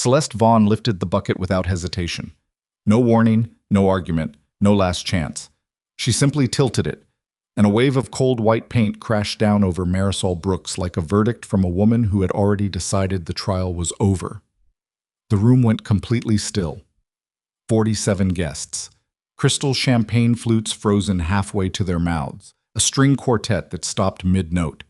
Celeste Vaughn lifted the bucket without hesitation. No warning, no argument, no last chance. She simply tilted it, and a wave of cold white paint crashed down over Marisol Brooks like a verdict from a woman who had already decided the trial was over. The room went completely still. 47 guests. Crystal champagne flutes frozen halfway to their mouths, a string quartet that stopped mid-note,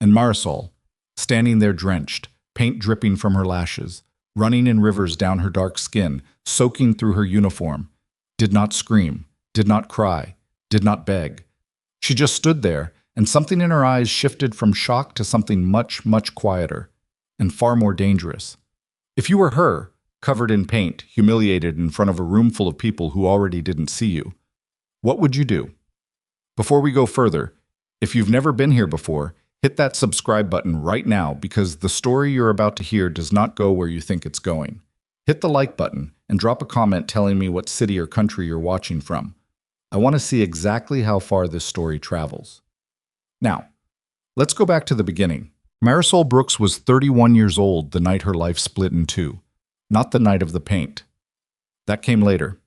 and Marisol, standing there drenched, paint dripping from her lashes, running in rivers down her dark skin, soaking through her uniform, did not scream, did not cry, did not beg. She just stood there, and something in her eyes shifted from shock to something much, much quieter, and far more dangerous. If you were her, covered in paint, humiliated in front of a room full of people who already didn't see you, what would you do? Before we go further, if you've never been here before, hit that subscribe button right now because the story you're about to hear does not go where you think it's going. Hit the like button and drop a comment telling me what city or country you're watching from. I want to see exactly how far this story travels. Now, let's go back to the beginning. Marisol Brooks was 31 years old the night her life split in two, not the night of the paint. That came later.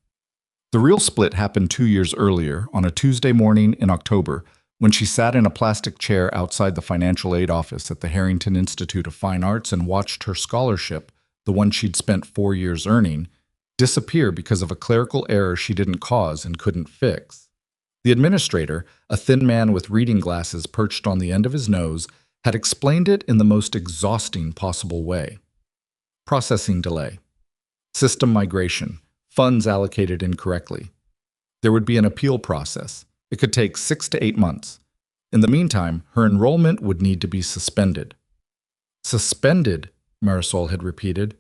The real split happened 2 years earlier, on a Tuesday morning in October, when she sat in a plastic chair outside the financial aid office at the Harrington Institute of Fine Arts and watched her scholarship, the one she'd spent 4 years earning, disappear because of a clerical error she didn't cause and couldn't fix. The administrator, a thin man with reading glasses perched on the end of his nose, had explained it in the most exhausting possible way. Processing delay. System migration. Funds allocated incorrectly. There would be an appeal process. It could take 6 to 8 months. In the meantime, her enrollment would need to be suspended. Suspended, Marisol had repeated.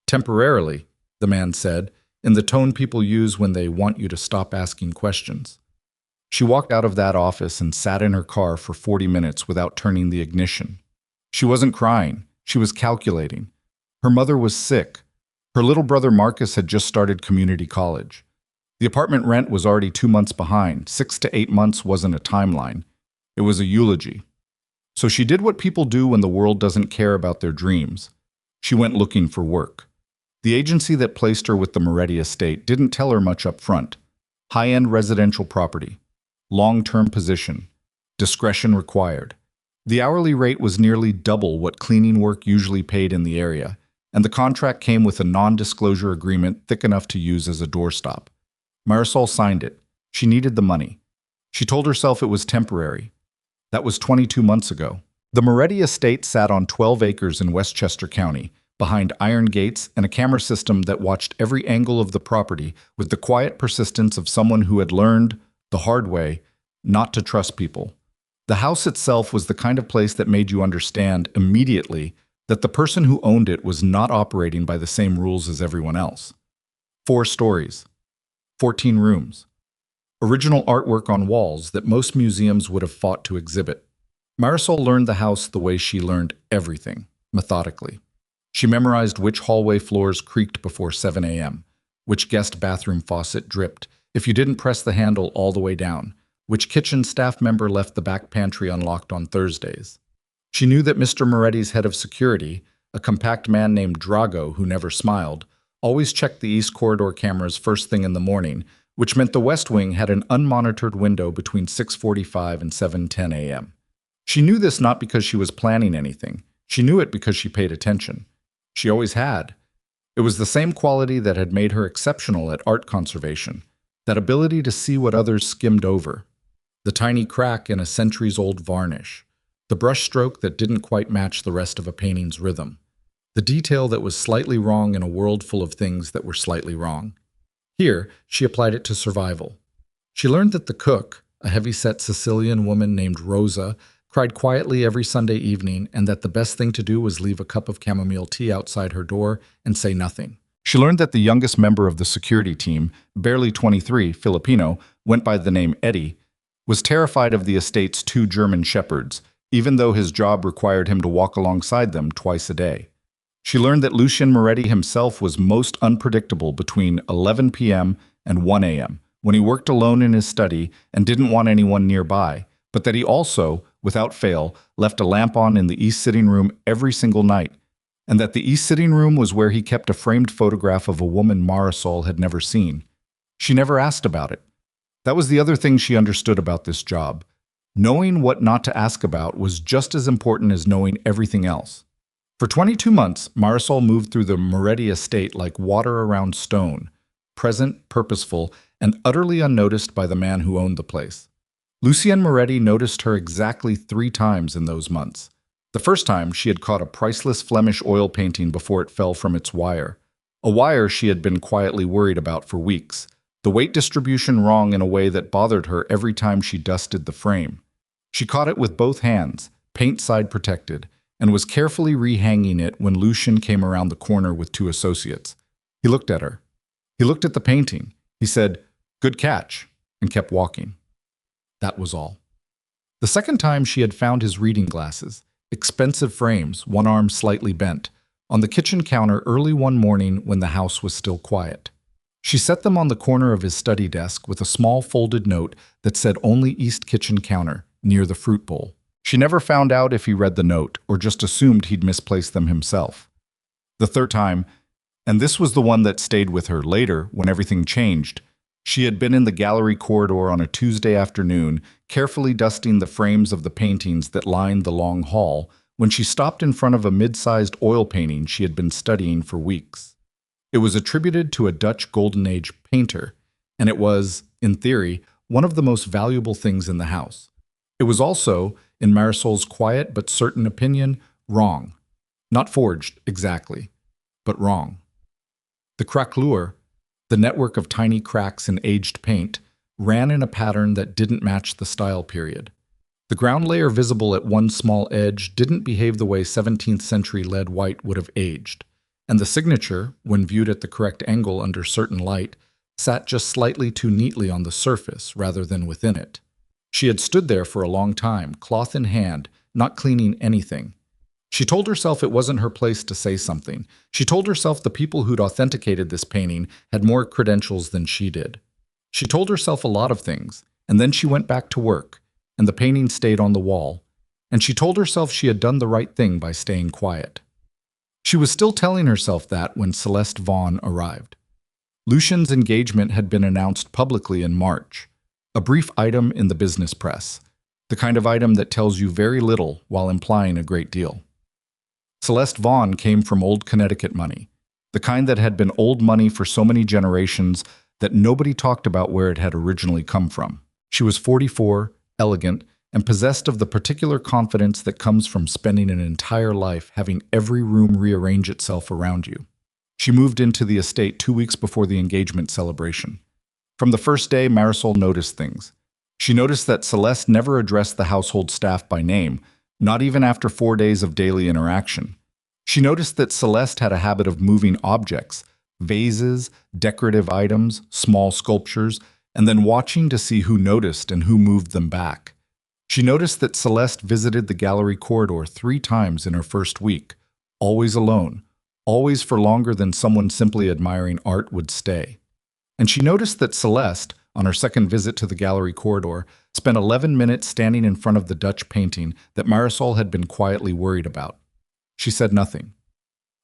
Temporarily, the man said, in the tone people use when they want you to stop asking questions. She walked out of that office and sat in her car for 40 minutes without turning the ignition. She wasn't crying. She was calculating. Her mother was sick. Her little brother Marcus had just started community college. The apartment rent was already 2 months behind. 6 to 8 months wasn't a timeline. It was a eulogy. So she did what people do when the world doesn't care about their dreams. She went looking for work. The agency that placed her with the Moretti estate didn't tell her much up front. High-end residential property. Long-term position. Discretion required. The hourly rate was nearly double what cleaning work usually paid in the area, and the contract came with a non-disclosure agreement thick enough to use as a doorstop. Marisol signed it. She needed the money. She told herself it was temporary. That was 22 months ago. The Moretti estate sat on 12 acres in Westchester County, behind iron gates and a camera system that watched every angle of the property with the quiet persistence of someone who had learned, the hard way, not to trust people. The house itself was the kind of place that made you understand immediately that the person who owned it was not operating by the same rules as everyone else. 4 stories. 14 rooms. Original artwork on walls that most museums would have fought to exhibit. Marisol learned the house the way she learned everything, methodically. She memorized which hallway floors creaked before 7 a.m., which guest bathroom faucet dripped if you didn't press the handle all the way down, which kitchen staff member left the back pantry unlocked on Thursdays. She knew that Mr. Moretti's head of security, a compact man named Drago who never smiled, always checked the East Corridor cameras first thing in the morning, which meant the West Wing had an unmonitored window between 6:45 and 7:10 a.m. She knew this not because she was planning anything. She knew it because she paid attention. She always had. It was the same quality that had made her exceptional at art conservation, that ability to see what others skimmed over. The tiny crack in a centuries-old varnish, the brushstroke that didn't quite match the rest of a painting's rhythm, the detail that was slightly wrong in a world full of things that were slightly wrong. Here, she applied it to survival. She learned that the cook, a heavy-set Sicilian woman named Rosa, cried quietly every Sunday evening, and that the best thing to do was leave a cup of chamomile tea outside her door and say nothing. She learned that the youngest member of the security team, barely 23, Filipino, went by the name Eddie, was terrified of the estate's 2 German shepherds, even though his job required him to walk alongside them twice a day. She learned that Lucien Moretti himself was most unpredictable between 11 p.m. and 1 a.m., when he worked alone in his study and didn't want anyone nearby, but that he also, without fail, left a lamp on in the east sitting room every single night, and that the east sitting room was where he kept a framed photograph of a woman Marisol had never seen. She never asked about it. That was the other thing she understood about this job. Knowing what not to ask about was just as important as knowing everything else. For 22 months, Marisol moved through the Moretti estate like water around stone, present, purposeful, and utterly unnoticed by the man who owned the place. Lucien Moretti noticed her exactly 3 times in those months. The first time, she had caught a priceless Flemish oil painting before it fell from its wire. A wire she had been quietly worried about for weeks. The weight distribution wrong in a way that bothered her every time she dusted the frame. She caught it with both hands, paint side protected, and was carefully rehanging it when Lucien came around the corner with 2 associates. He looked at her. He looked at the painting. He said, "Good catch," and kept walking. That was all. The second time, she had found his reading glasses, expensive frames, one arm slightly bent, on the kitchen counter early one morning when the house was still quiet. She set them on the corner of his study desk with a small folded note that said only East Kitchen Counter, near the fruit bowl. She never found out if he read the note or just assumed he'd misplaced them himself. The third time, and this was the one that stayed with her later when everything changed, she had been in the gallery corridor on a Tuesday afternoon, carefully dusting the frames of the paintings that lined the long hall, when she stopped in front of a mid-sized oil painting she had been studying for weeks. It was attributed to a Dutch Golden Age painter, and it was, in theory, one of the most valuable things in the house. It was also, in Marisol's quiet but certain opinion, wrong. Not forged, exactly, but wrong. The craquelure, the network of tiny cracks in aged paint, ran in a pattern that didn't match the style period. The ground layer visible at one small edge didn't behave the way 17th century lead white would have aged, and the signature, when viewed at the correct angle under certain light, sat just slightly too neatly on the surface rather than within it. She had stood there for a long time, cloth in hand, not cleaning anything. She told herself it wasn't her place to say something. She told herself the people who'd authenticated this painting had more credentials than she did. She told herself a lot of things, and then she went back to work, and the painting stayed on the wall, and she told herself she had done the right thing by staying quiet. She was still telling herself that when Celeste Vaughn arrived. Lucien's engagement had been announced publicly in March, a brief item in the business press, the kind of item that tells you very little while implying a great deal. Celeste Vaughn came from old Connecticut money, the kind that had been old money for so many generations that nobody talked about where it had originally come from. She was 44, elegant, and possessed of the particular confidence that comes from spending an entire life having every room rearrange itself around you. She moved into the estate 2 weeks before the engagement celebration. From the first day, Marisol noticed things. She noticed that Celeste never addressed the household staff by name, not even after 4 days of daily interaction. She noticed that Celeste had a habit of moving objects, vases, decorative items, small sculptures, and then watching to see who noticed and who moved them back. She noticed that Celeste visited the gallery corridor 3 times in her first week, always alone, always for longer than someone simply admiring art would stay. And she noticed that Celeste, on her second visit to the gallery corridor, spent 11 minutes standing in front of the Dutch painting that Marisol had been quietly worried about. She said nothing.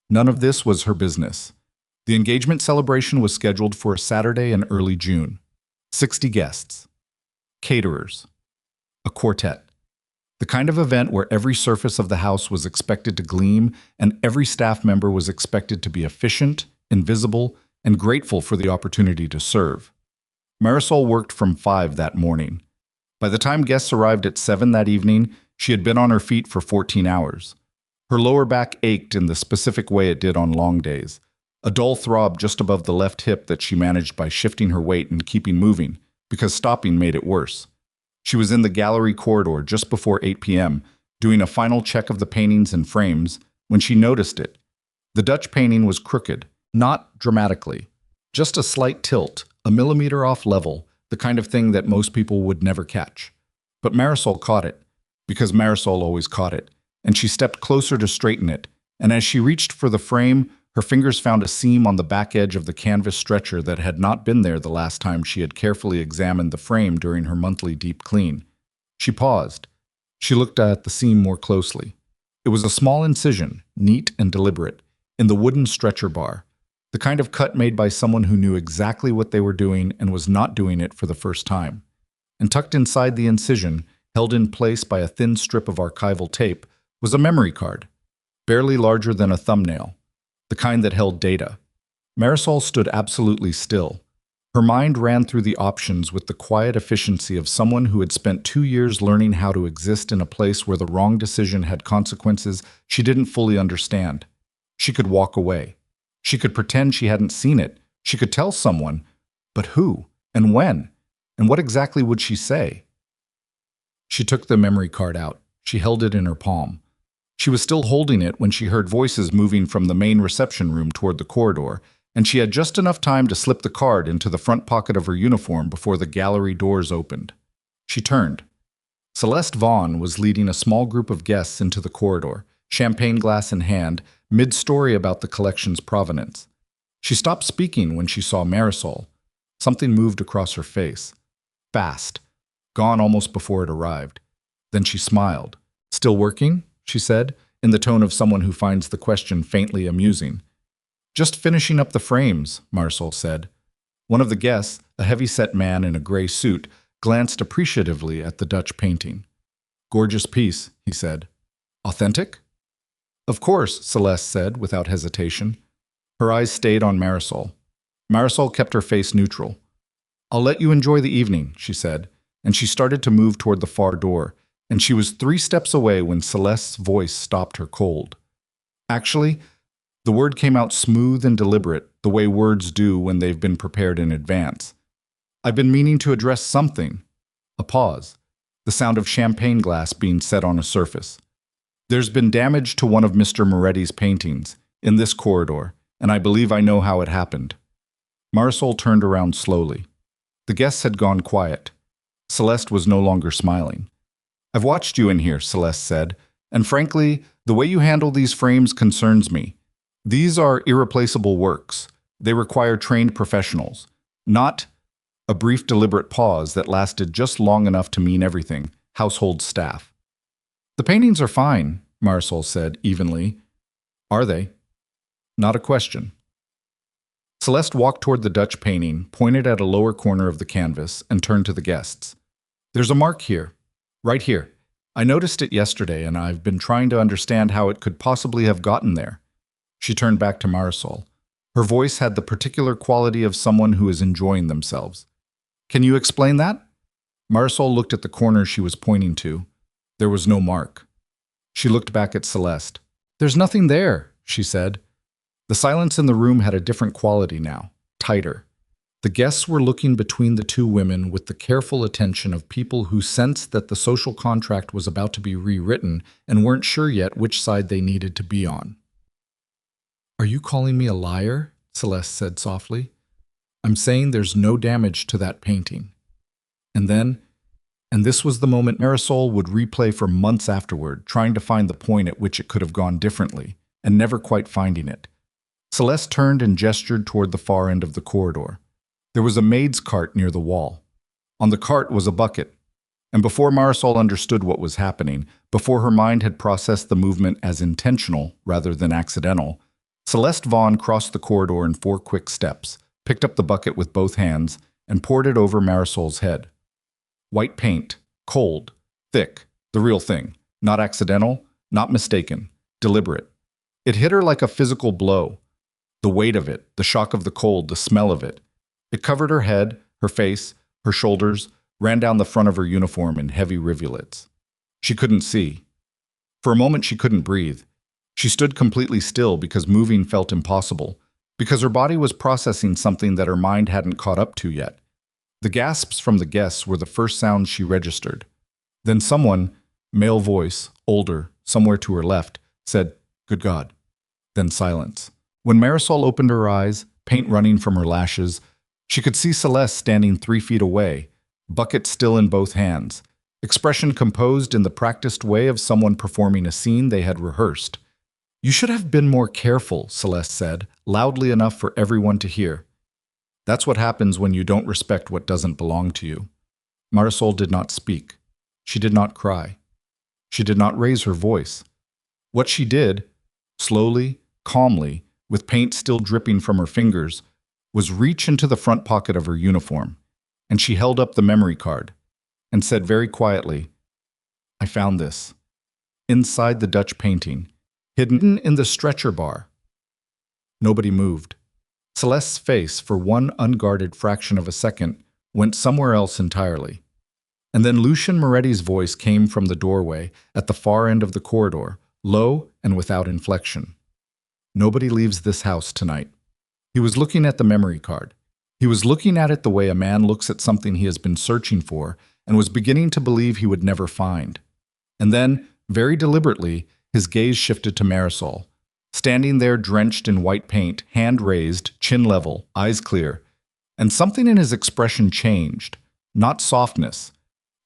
None of this was her business. The engagement celebration was scheduled for a Saturday in early June. 60 guests. Caterers. A quartet. The kind of event where every surface of the house was expected to gleam and every staff member was expected to be efficient, invisible, and grateful for the opportunity to serve. Marisol worked from 5 that morning. By the time guests arrived at 7 that evening, she had been on her feet for 14 hours. Her lower back ached in the specific way it did on long days, a dull throb just above the left hip that she managed by shifting her weight and keeping moving, because stopping made it worse. She was in the gallery corridor just before 8 p.m., doing a final check of the paintings and frames, when she noticed it. The Dutch painting was crooked, not dramatically, just a slight tilt, a millimeter off level, the kind of thing that most people would never catch. But Marisol caught it, because Marisol always caught it, and she stepped closer to straighten it, and as she reached for the frame, her fingers found a seam on the back edge of the canvas stretcher that had not been there the last time she had carefully examined the frame during her monthly deep clean. She paused. She looked at the seam more closely. It was a small incision, neat and deliberate, in the wooden stretcher bar, the kind of cut made by someone who knew exactly what they were doing and was not doing it for the first time. And tucked inside the incision, held in place by a thin strip of archival tape, was a memory card, barely larger than a thumbnail, the kind that held data. Marisol stood absolutely still. Her mind ran through the options with the quiet efficiency of someone who had spent 2 years learning how to exist in a place where the wrong decision had consequences she didn't fully understand. She could walk away. She could pretend she hadn't seen it. She could tell someone. But who? And when? And what exactly would she say? She took the memory card out. She held it in her palm. She was still holding it when she heard voices moving from the main reception room toward the corridor, and she had just enough time to slip the card into the front pocket of her uniform before the gallery doors opened. She turned. Celeste Vaughn was leading a small group of guests into the corridor, champagne glass in hand, mid-story about the collection's provenance. She stopped speaking when she saw Marisol. Something moved across her face. Fast. Gone almost before it arrived. Then she smiled. "Still working?" she said, in the tone of someone who finds the question faintly amusing. "Just finishing up the frames," Marisol said. One of the guests, a heavy-set man in a gray suit, glanced appreciatively at the Dutch painting. "Gorgeous piece," he said. "Authentic?" "Of course," Celeste said, without hesitation. Her eyes stayed on Marisol. Marisol kept her face neutral. "I'll let you enjoy the evening," she said, and she started to move toward the far door, and she was 3 steps away when Celeste's voice stopped her cold. "Actually," the word came out smooth and deliberate, the way words do when they've been prepared in advance. "I've been meaning to address something." A pause. The sound of champagne glass being set on a surface. "There's been damage to one of Mr. Moretti's paintings, in this corridor, and I believe I know how it happened." Marisol turned around slowly. The guests had gone quiet. Celeste was no longer smiling. "I've watched you in here," Celeste said, "and frankly, the way you handle these frames concerns me. These are irreplaceable works. They require trained professionals, not—" a brief deliberate pause that lasted just long enough to mean everything— household staff. "The paintings are fine," Marisol said evenly. "Are they?" Not a question. Celeste walked toward the Dutch painting, pointed at a lower corner of the canvas, and turned to the guests. "There's a mark here. Right here. I noticed it yesterday, and I've been trying to understand how it could possibly have gotten there." She turned back to Marisol. Her voice had the particular quality of someone who is enjoying themselves. "Can you explain that?" Marisol looked at the corner she was pointing to. There was no mark. She looked back at Celeste. "There's nothing there," she said. The silence in the room had a different quality now, tighter. The guests were looking between the two women with the careful attention of people who sensed that the social contract was about to be rewritten and weren't sure yet which side they needed to be on. "Are you calling me a liar?" Celeste said softly. "I'm saying there's no damage to that painting." And then, and this was the moment Marisol would replay for months afterward, trying to find the point at which it could have gone differently, and never quite finding it. Celeste turned and gestured toward the far end of the corridor. There was a maid's cart near the wall. On the cart was a bucket. And before Marisol understood what was happening, before her mind had processed the movement as intentional rather than accidental, Celeste Vaughn crossed the corridor in 4 quick steps, picked up the bucket with both hands, and poured it over Marisol's head. White paint, cold, thick, the real thing, not accidental, not mistaken, deliberate. It hit her like a physical blow. The weight of it, the shock of the cold, the smell of it. It covered her head, her face, her shoulders, ran down the front of her uniform in heavy rivulets. She couldn't see. For a moment she couldn't breathe. She stood completely still because moving felt impossible, because her body was processing something that her mind hadn't caught up to yet. The gasps from the guests were the first sounds she registered. Then someone, male voice, older, somewhere to her left, said, "Good God." Then silence. When Marisol opened her eyes, paint running from her lashes, she could see Celeste standing 3 feet away, bucket still in both hands, expression composed in the practiced way of someone performing a scene they had rehearsed. "You should have been more careful," Celeste said, loudly enough for everyone to hear. "That's what happens when you don't respect what doesn't belong to you." Marisol did not speak. She did not cry. She did not raise her voice. What she did, slowly, calmly, with paint still dripping from her fingers, was reach into the front pocket of her uniform, and she held up the memory card and said very quietly, "I found this, inside the Dutch painting, hidden in the stretcher bar." Nobody moved. Celeste's face, for one unguarded fraction of a second, went somewhere else entirely. And then Lucian Moretti's voice came from the doorway at the far end of the corridor, low and without inflection. "Nobody leaves this house tonight." He was looking at the memory card. He was looking at it the way a man looks at something he has been searching for and was beginning to believe he would never find. And then, very deliberately, his gaze shifted to Marisol, standing there drenched in white paint, hand raised, chin level, eyes clear. And something in his expression changed, not softness.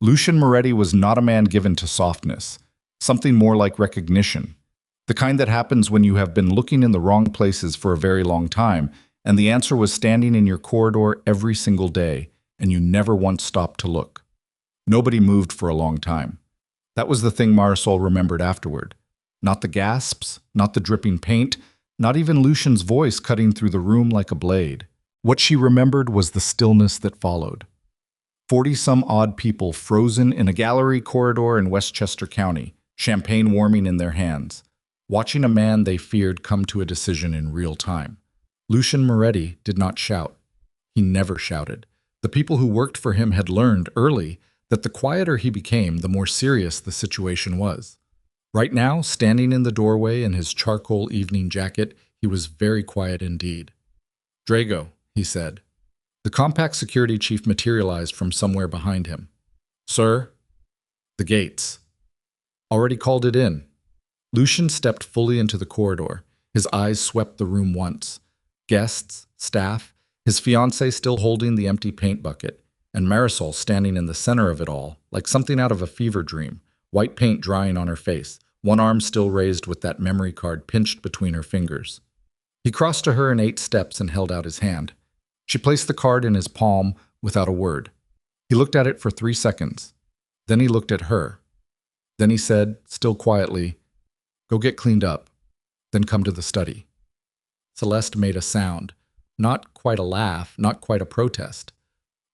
Lucian Moretti was not a man given to softness, something more like recognition. The kind that happens when you have been looking in the wrong places for a very long time, and the answer was standing in your corridor every single day, and you never once stopped to look. Nobody moved for a long time. That was the thing Marisol remembered afterward. Not the gasps, not the dripping paint, not even Lucian's voice cutting through the room like a blade. What she remembered was the stillness that followed. 40-some-odd people frozen in a gallery corridor in Westchester County, champagne warming in their hands, watching a man they feared come to a decision in real time. Lucian Moretti did not shout. He never shouted. The people who worked for him had learned early that the quieter he became, the more serious the situation was. Right now, standing in the doorway in his charcoal evening jacket, he was very quiet indeed. "Drago," he said. The compact security chief materialized from somewhere behind him. "Sir?" "The gates." "Already called it in." Lucian stepped fully into the corridor. His eyes swept the room once. Guests, staff, his fiancée still holding the empty paint bucket, and Marisol standing in the center of it all, like something out of a fever dream, white paint drying on her face, one arm still raised with that memory card pinched between her fingers. He crossed to her in 8 steps and held out his hand. She placed the card in his palm without a word. He looked at it for 3 seconds. Then he looked at her. Then he said, still quietly, "Go get cleaned up, then come to the study." Celeste made a sound, not quite a laugh, not quite a protest.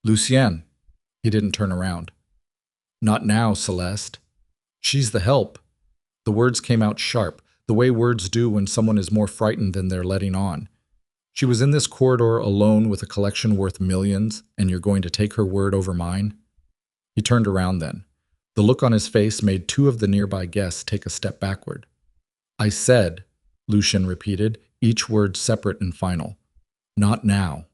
"Lucien." He didn't turn around. "Not now, Celeste." "She's the help." The words came out sharp, the way words do when someone is more frightened than they're letting on. "She was in this corridor alone with a collection worth millions, and you're going to take her word over mine?" He turned around then. The look on his face made 2 of the nearby guests take a step backward. "I said," Lucian repeated, each word separate and final. "Not now."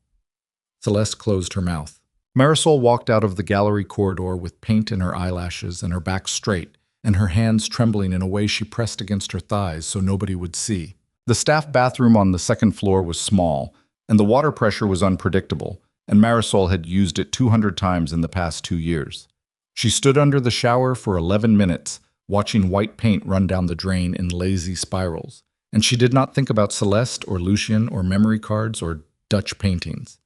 Celeste closed her mouth. Marisol walked out of the gallery corridor with paint in her eyelashes and her back straight, and her hands trembling in a way she pressed against her thighs so nobody would see. The staff bathroom on the 2nd floor was small, and the water pressure was unpredictable, and Marisol had used it 200 times in the past 2 years. She stood under the shower for 11 minutes, watching white paint run down the drain in lazy spirals, and she did not think about Celeste or Lucian or memory cards or Dutch paintings.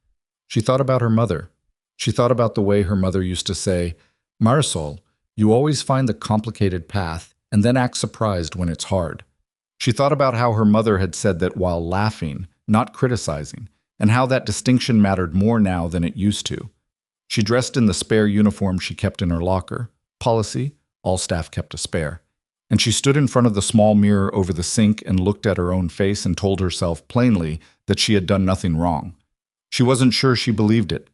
She thought about her mother. She thought about the way her mother used to say, "Marisol, you always find the complicated path and then act surprised when it's hard." She thought about how her mother had said that while laughing, not criticizing, and how that distinction mattered more now than it used to. She dressed in the spare uniform she kept in her locker. Policy, all staff kept a spare. And she stood in front of the small mirror over the sink and looked at her own face and told herself plainly that she had done nothing wrong. She wasn't sure she believed it.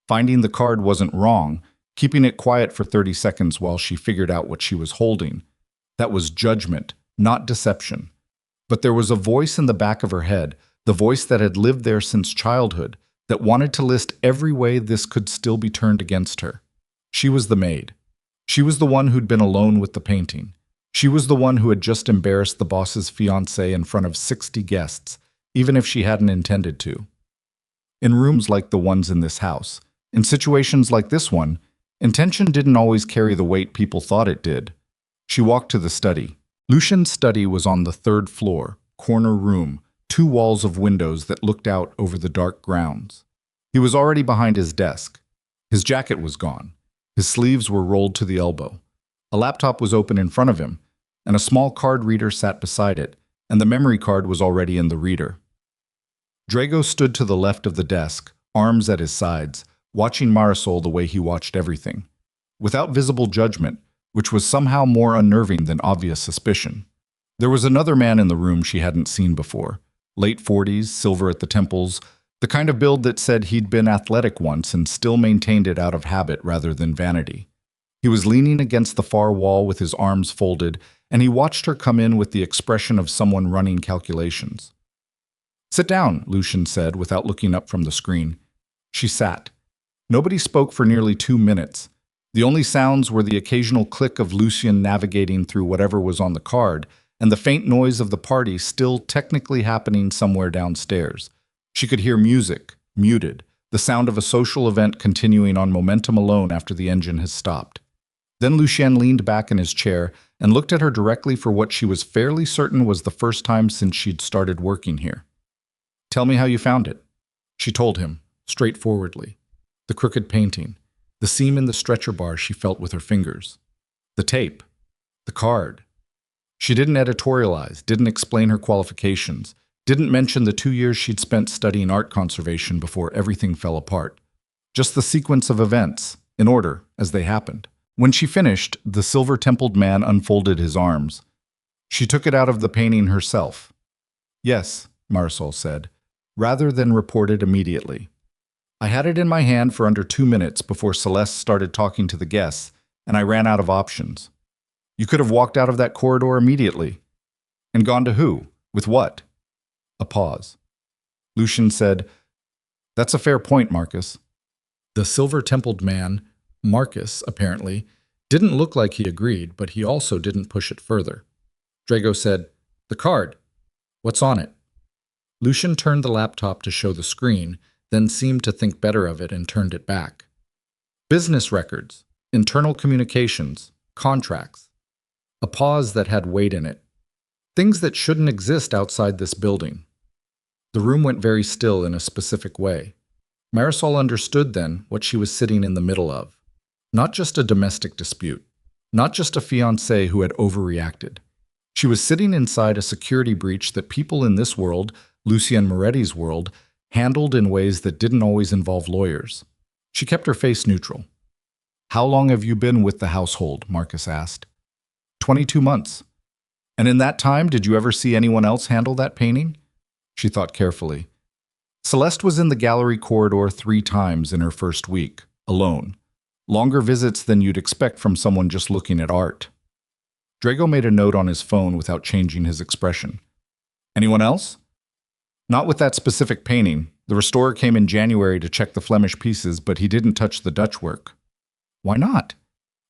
Finding the card wasn't wrong, keeping it quiet for 30 seconds while she figured out what she was holding. That was judgment, not deception. But there was a voice in the back of her head, the voice that had lived there since childhood, that wanted to list every way this could still be turned against her. She was the maid. She was the one who'd been alone with the painting. She was the one who had just embarrassed the boss's fiancé in front of 60 guests, even if she hadn't intended to. In rooms like the ones in this house, in situations like this one, intention didn't always carry the weight people thought it did. She walked to the study. Lucian's study was on the 3rd floor, corner room, 2 walls of windows that looked out over the dark grounds. He was already behind his desk. His jacket was gone. His sleeves were rolled to the elbow. A laptop was open in front of him, and a small card reader sat beside it, and the memory card was already in the reader. Drago stood to the left of the desk, arms at his sides, watching Marisol the way he watched everything, without visible judgment, which was somehow more unnerving than obvious suspicion. There was another man in the room she hadn't seen before, late 40s, silver at the temples, the kind of build that said he'd been athletic once and still maintained it out of habit rather than vanity. He was leaning against the far wall with his arms folded, and he watched her come in with the expression of someone running calculations. "Sit down," Lucian said without looking up from the screen. She sat. Nobody spoke for nearly 2 minutes. The only sounds were the occasional click of Lucian navigating through whatever was on the card, and the faint noise of the party still technically happening somewhere downstairs. She could hear music, muted, the sound of a social event continuing on momentum alone after the engine has stopped. Then Lucien leaned back in his chair and looked at her directly for what she was fairly certain was the first time since she'd started working here. "Tell me how you found it." She told him, straightforwardly. The crooked painting, the seam in the stretcher bar she felt with her fingers, the tape, the card. She didn't editorialize, didn't explain her qualifications, didn't mention the 2 years she'd spent studying art conservation before everything fell apart. Just the sequence of events, in order, as they happened. When she finished, the silver-templed man unfolded his arms. She took it out of the painting herself. "Yes," Marisol said, rather than reported immediately. "I had it in my hand for under 2 minutes before Celeste started talking to the guests, and I ran out of options. You could have walked out of that corridor immediately. And gone to who? With what?" A pause. Lucian said, "That's a fair point, Marcus." The silver-templed man, Marcus, apparently, didn't look like he agreed, but he also didn't push it further. Drago said, "The card. What's on it?" Lucian turned the laptop to show the screen, then seemed to think better of it and turned it back. "Business records, internal communications, contracts." A pause that had weight in it. Things that shouldn't exist outside this building. The room went very still in a specific way. Marisol understood then what she was sitting in the middle of. Not just a domestic dispute. Not just a fiancé who had overreacted. She was sitting inside a security breach that people in this world, Lucien Moretti's world, handled in ways that didn't always involve lawyers. She kept her face neutral. "How long have you been with the household?" Marcus asked. 22 months. "And in that time, did you ever see anyone else handle that painting?" She thought carefully. Celeste was in the gallery corridor 3 times in her first week, alone. Longer visits than you'd expect from someone just looking at art. Drago made a note on his phone without changing his expression. "Anyone else?" "Not with that specific painting. The restorer came in January to check the Flemish pieces, but he didn't touch the Dutch work." "Why not?"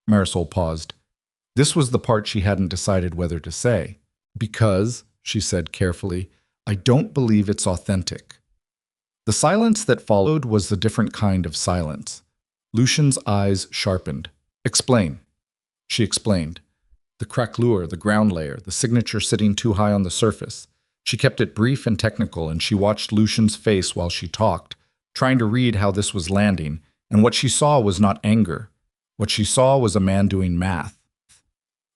Marisol paused. This was the part she hadn't decided whether to say. "Because," she said carefully, "I don't believe it's authentic." The silence that followed was a different kind of silence. Lucian's eyes sharpened. "Explain." She explained. The craquelure, the ground layer, the signature sitting too high on the surface. She kept it brief and technical, and she watched Lucian's face while she talked, trying to read how this was landing, and what she saw was not anger. What she saw was a man doing math.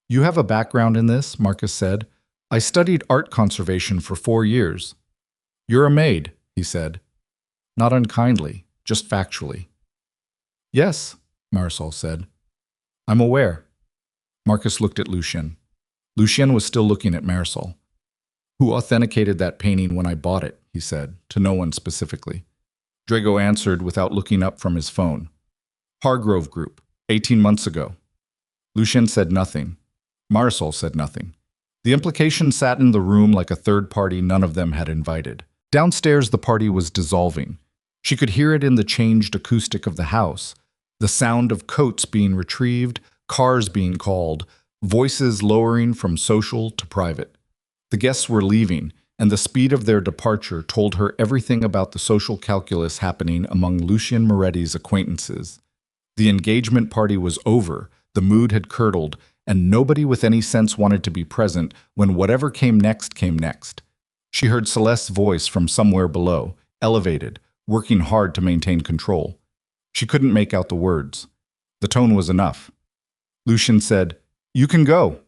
"You have a background in this," Marcus said. "I studied art conservation for 4 years." "You're a maid," he said. Not unkindly, just factually. "Yes," Marisol said. "I'm aware." Marcus looked at Lucien. Lucien was still looking at Marisol. "Who authenticated that painting when I bought it?" he said, to no one specifically. Drago answered without looking up from his phone. "Hargrove Group, 18 months ago." Lucien said nothing. Marisol said nothing. The implication sat in the room like a third party none of them had invited. Downstairs, the party was dissolving. She could hear it in the changed acoustic of the house, the sound of coats being retrieved, cars being called, voices lowering from social to private. The guests were leaving, and the speed of their departure told her everything about the social calculus happening among Lucien Moretti's acquaintances. The engagement party was over, the mood had curdled, and nobody with any sense wanted to be present when whatever came next came next. She heard Celeste's voice from somewhere below, elevated, working hard to maintain control. She couldn't make out the words. The tone was enough. Lucien said, "You can go."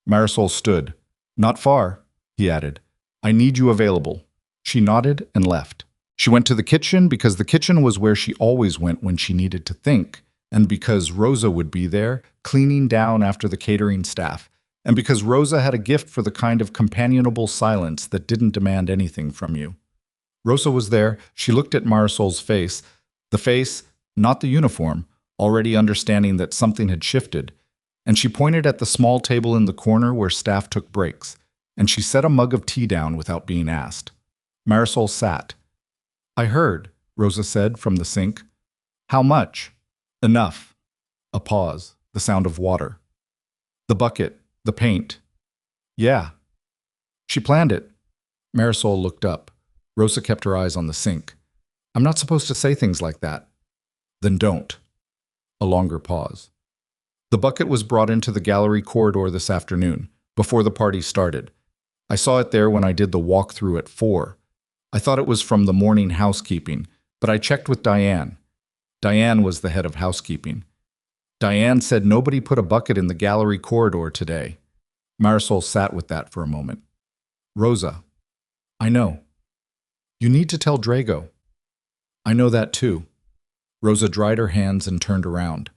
Marisol stood. Not far, he added. I need you available. She nodded and left. She went to the kitchen because the kitchen was where she always went when she needed to think, and because Rosa would be there, cleaning down after the catering staff, and because Rosa had a gift for the kind of companionable silence that didn't demand anything from you. Rosa was there. She looked at Marisol's face, the face, not the uniform, already understanding that something had shifted, and she pointed at the small table in the corner where staff took breaks, and she set a mug of tea down without being asked. Marisol sat. I heard, Rosa said from the sink. How much? Enough. A pause, the sound of water. The bucket, the paint. Yeah. She planned it. Marisol looked up. Rosa kept her eyes on the sink. I'm not supposed to say things like that. Then don't. A longer pause. The bucket was brought into the gallery corridor this afternoon, before the party started. I saw it there when I did the walkthrough at 4. I thought it was from the morning housekeeping, but I checked with Diane. Diane was the head of housekeeping. Diane said nobody put a bucket in the gallery corridor today. Marisol sat with that for a moment. Rosa. I know. You need to tell Drago. I know that too. Rosa dried her hands and turned around.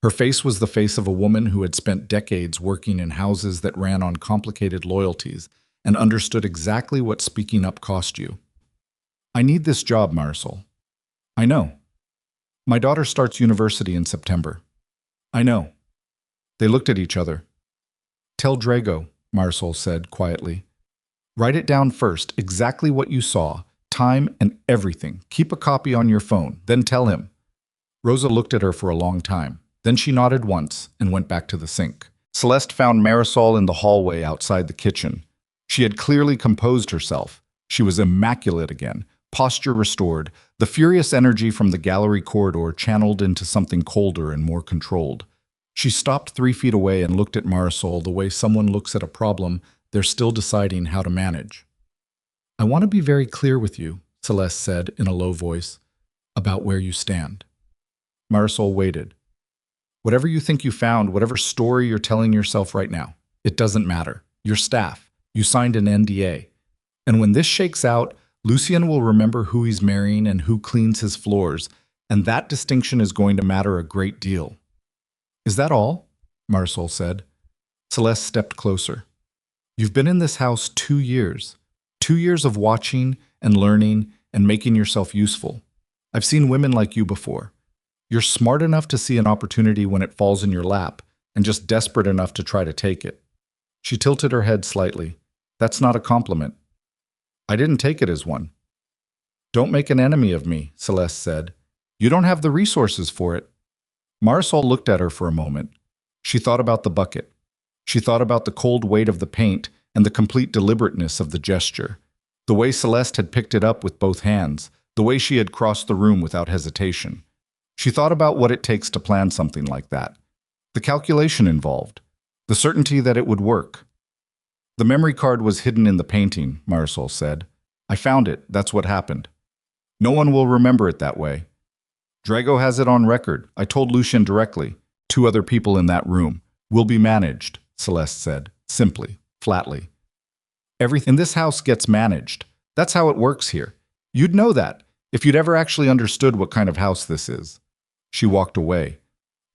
Her face was the face of a woman who had spent decades working in houses that ran on complicated loyalties and understood exactly what speaking up cost you. I need this job, Marisol. I know. My daughter starts university in September. I know. They looked at each other. Tell Drago, Marisol said quietly. Write it down first, exactly what you saw, time and everything. Keep a copy on your phone, then tell him. Rosa looked at her for a long time. Then she nodded once and went back to the sink. Celeste found Marisol in the hallway outside the kitchen. She had clearly composed herself. She was immaculate again, posture restored, the furious energy from the gallery corridor channeled into something colder and more controlled. She stopped 3 feet away and looked at Marisol the way someone looks at a problem they're still deciding how to manage. I want to be very clear with you, Celeste said in a low voice, about where you stand. Marisol waited. Whatever you think you found, whatever story you're telling yourself right now, it doesn't matter. You're staff. You signed an NDA. And when this shakes out, Lucien will remember who he's marrying and who cleans his floors, and that distinction is going to matter a great deal. Is that all? Marisol said. Celeste stepped closer. You've been in this house 2 years. 2 years of watching and learning and making yourself useful. I've seen women like you before. You're smart enough to see an opportunity when it falls in your lap and just desperate enough to try to take it. She tilted her head slightly. That's not a compliment. I didn't take it as one. Don't make an enemy of me, Celeste said. You don't have the resources for it. Marisol looked at her for a moment. She thought about the bucket. She thought about the cold weight of the paint and the complete deliberateness of the gesture. The way Celeste had picked it up with both hands, the way she had crossed the room without hesitation. She thought about what it takes to plan something like that. The calculation involved. The certainty that it would work. The memory card was hidden in the painting, Marisol said. I found it. That's what happened. No one will remember it that way. Drago has it on record. I told Lucien directly. 2 other people in that room. Will be managed, Celeste said, simply, flatly. Everything in this house gets managed. That's how it works here. You'd know that, if you'd ever actually understood what kind of house this is. She walked away.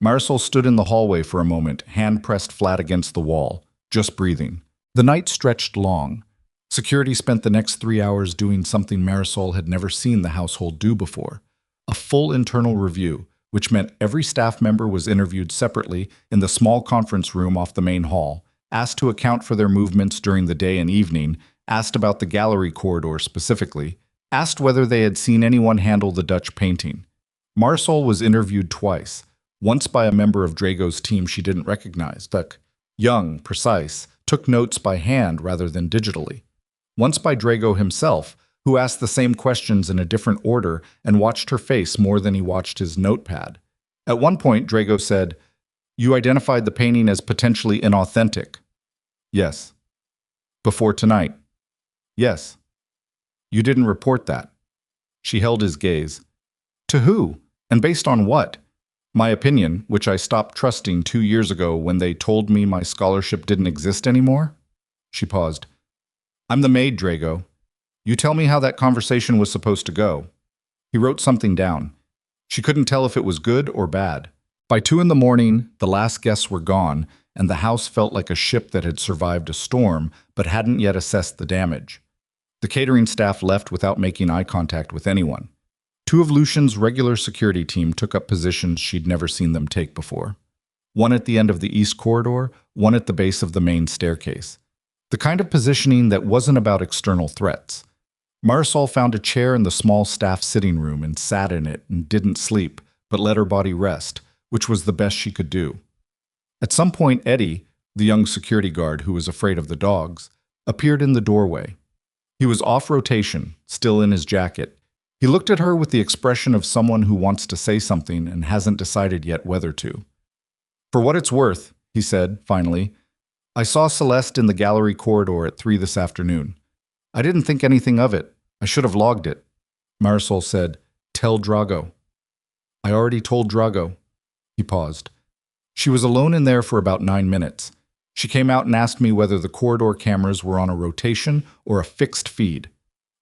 Marisol stood in the hallway for a moment, hand pressed flat against the wall, just breathing. The night stretched long. Security spent the next 3 hours doing something Marisol had never seen the household do before. A full internal review, which meant every staff member was interviewed separately in the small conference room off the main hall, asked to account for their movements during the day and evening, asked about the gallery corridor specifically, asked whether they had seen anyone handle the Dutch painting. Marisol was interviewed twice, once by a member of Drago's team she didn't recognize, but young, precise, took notes by hand rather than digitally. Once by Drago himself, who asked the same questions in a different order and watched her face more than he watched his notepad. At one point, Drago said, You identified the painting as potentially inauthentic. Yes. Before tonight. Yes. You didn't report that. She held his gaze. To who? And based on what? My opinion, which I stopped trusting 2 years ago when they told me my scholarship didn't exist anymore? She paused. I'm the maid, Drago. You tell me how that conversation was supposed to go. He wrote something down. She couldn't tell if it was good or bad. By 2 in the morning, the last guests were gone, and the house felt like a ship that had survived a storm but hadn't yet assessed the damage. The catering staff left without making eye contact with anyone. 2 of Lucian's regular security team took up positions she'd never seen them take before. One at the end of the east corridor, one at the base of the main staircase. The kind of positioning that wasn't about external threats. Marisol found a chair in the small staff sitting room and sat in it and didn't sleep, but let her body rest, which was the best she could do. At some point, Eddie, the young security guard who was afraid of the dogs, appeared in the doorway. He was off rotation, still in his jacket. He looked at her with the expression of someone who wants to say something and hasn't decided yet whether to. For what it's worth, he said, finally, I saw Celeste in the gallery corridor at 3 this afternoon. I didn't think anything of it. I should have logged it. Marisol said, Tell Drago. I already told Drago. He paused. She was alone in there for about 9 minutes. She came out and asked me whether the corridor cameras were on a rotation or a fixed feed.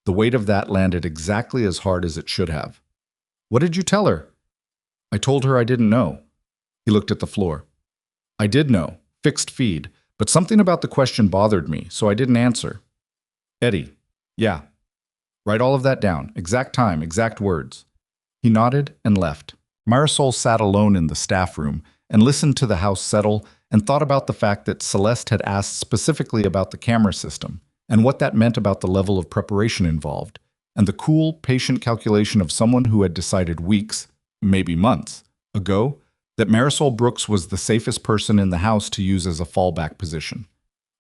The weight of that landed exactly as hard as it should have. What did you tell her? I told her I didn't know. He looked at the floor. I did know, fixed feed, but something about the question bothered me, so I didn't answer. Eddie, yeah. Write all of that down, exact time, exact words. He nodded and left. Marisol sat alone in the staff room and listened to the house settle and thought about the fact that Celeste had asked specifically about the camera system and what that meant about the level of preparation involved, and the cool, patient calculation of someone who had decided weeks, maybe months, ago that Marisol Brooks was the safest person in the house to use as a fallback position.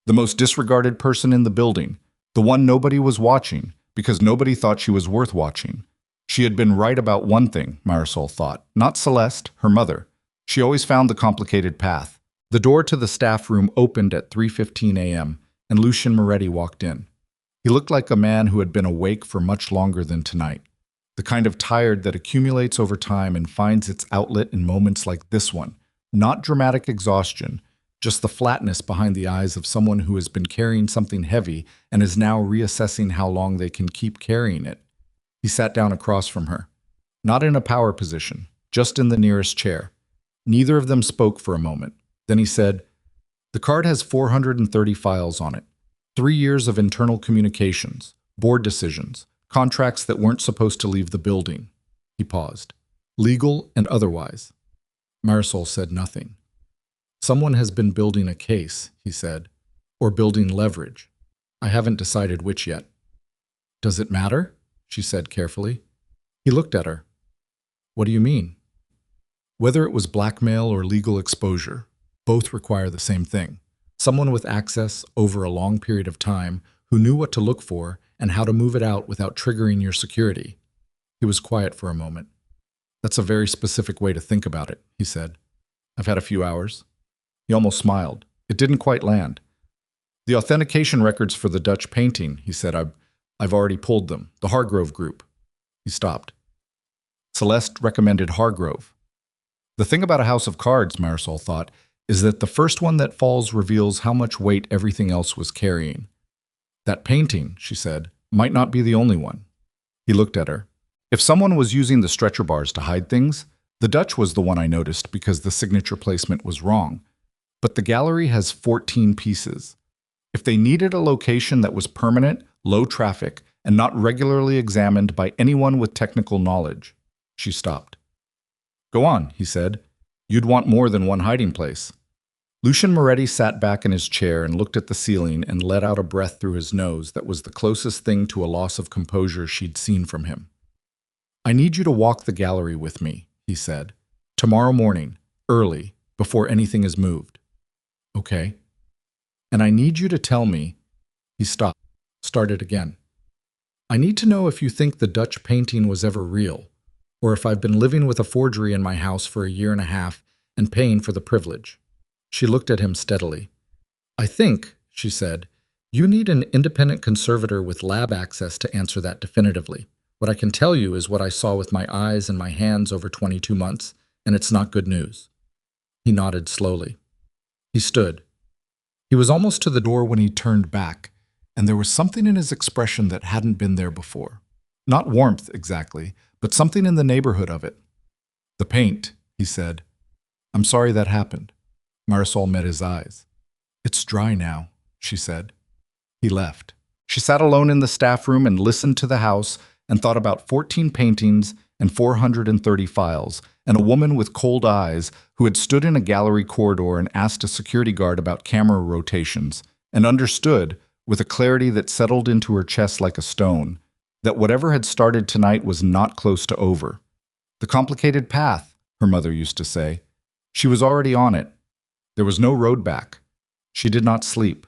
The most disregarded person in the building, the one nobody was watching because nobody thought she was worth watching. She had been right about one thing, Marisol thought, not Celeste, her mother. She always found the complicated path. The door to the staff room opened at 3:15 a.m., and Lucian Moretti walked in. He looked like a man who had been awake for much longer than tonight, the kind of tired that accumulates over time and finds its outlet in moments like this one. Not dramatic exhaustion, just the flatness behind the eyes of someone who has been carrying something heavy and is now reassessing how long they can keep carrying it. He sat down across from her, not in a power position, just in the nearest chair. Neither of them spoke for a moment. Then he said, The card has 430 files on it. 3 years of internal communications, board decisions, contracts that weren't supposed to leave the building. He paused. Legal and otherwise. Marisol said nothing. Someone has been building a case, he said, or building leverage. I haven't decided which yet. Does it matter? She said carefully. He looked at her. What do you mean? Whether it was blackmail or legal exposure, both require the same thing. Someone with access over a long period of time who knew what to look for and how to move it out without triggering your security. He was quiet for a moment. That's a very specific way to think about it, he said. I've had a few hours. He almost smiled. It didn't quite land. The authentication records for the Dutch painting, he said, I've already pulled them. The Hargrove group. He stopped. Celeste recommended Hargrove. The thing about a house of cards, Marisol thought, is that the first one that falls reveals how much weight everything else was carrying. That painting, she said, might not be the only one. He looked at her. If someone was using the stretcher bars to hide things, the Dutch was the one I noticed because the signature placement was wrong. But the gallery has 14 pieces. If they needed a location that was permanent, low traffic, and not regularly examined by anyone with technical knowledge, she stopped. Go on, he said. You'd want more than one hiding place. Lucian Moretti sat back in his chair and looked at the ceiling and let out a breath through his nose that was the closest thing to a loss of composure she'd seen from him. I need you to walk the gallery with me, he said. Tomorrow morning, early, before anything is moved. Okay. And I need you to tell me, he stopped, started again. I need to know if you think the Dutch painting was ever real, or if I've been living with a forgery in my house for a year and a half and paying for the privilege. She looked at him steadily. I think, she said, you need an independent conservator with lab access to answer that definitively. What I can tell you is what I saw with my eyes and my hands over 22 months, and it's not good news." He nodded slowly. He stood. He was almost to the door when he turned back, and there was something in his expression that hadn't been there before. Not warmth, exactly, but something in the neighborhood of it. "The paint," he said. "I'm sorry that happened." Marisol met his eyes. "It's dry now," she said. He left. She sat alone in the staff room and listened to the house and thought about 14 paintings and 430 files, and a woman with cold eyes who had stood in a gallery corridor and asked a security guard about camera rotations, and understood, with a clarity that settled into her chest like a stone, that whatever had started tonight was not close to over. The complicated path, her mother used to say. She was already on it. There was no road back. She did not sleep.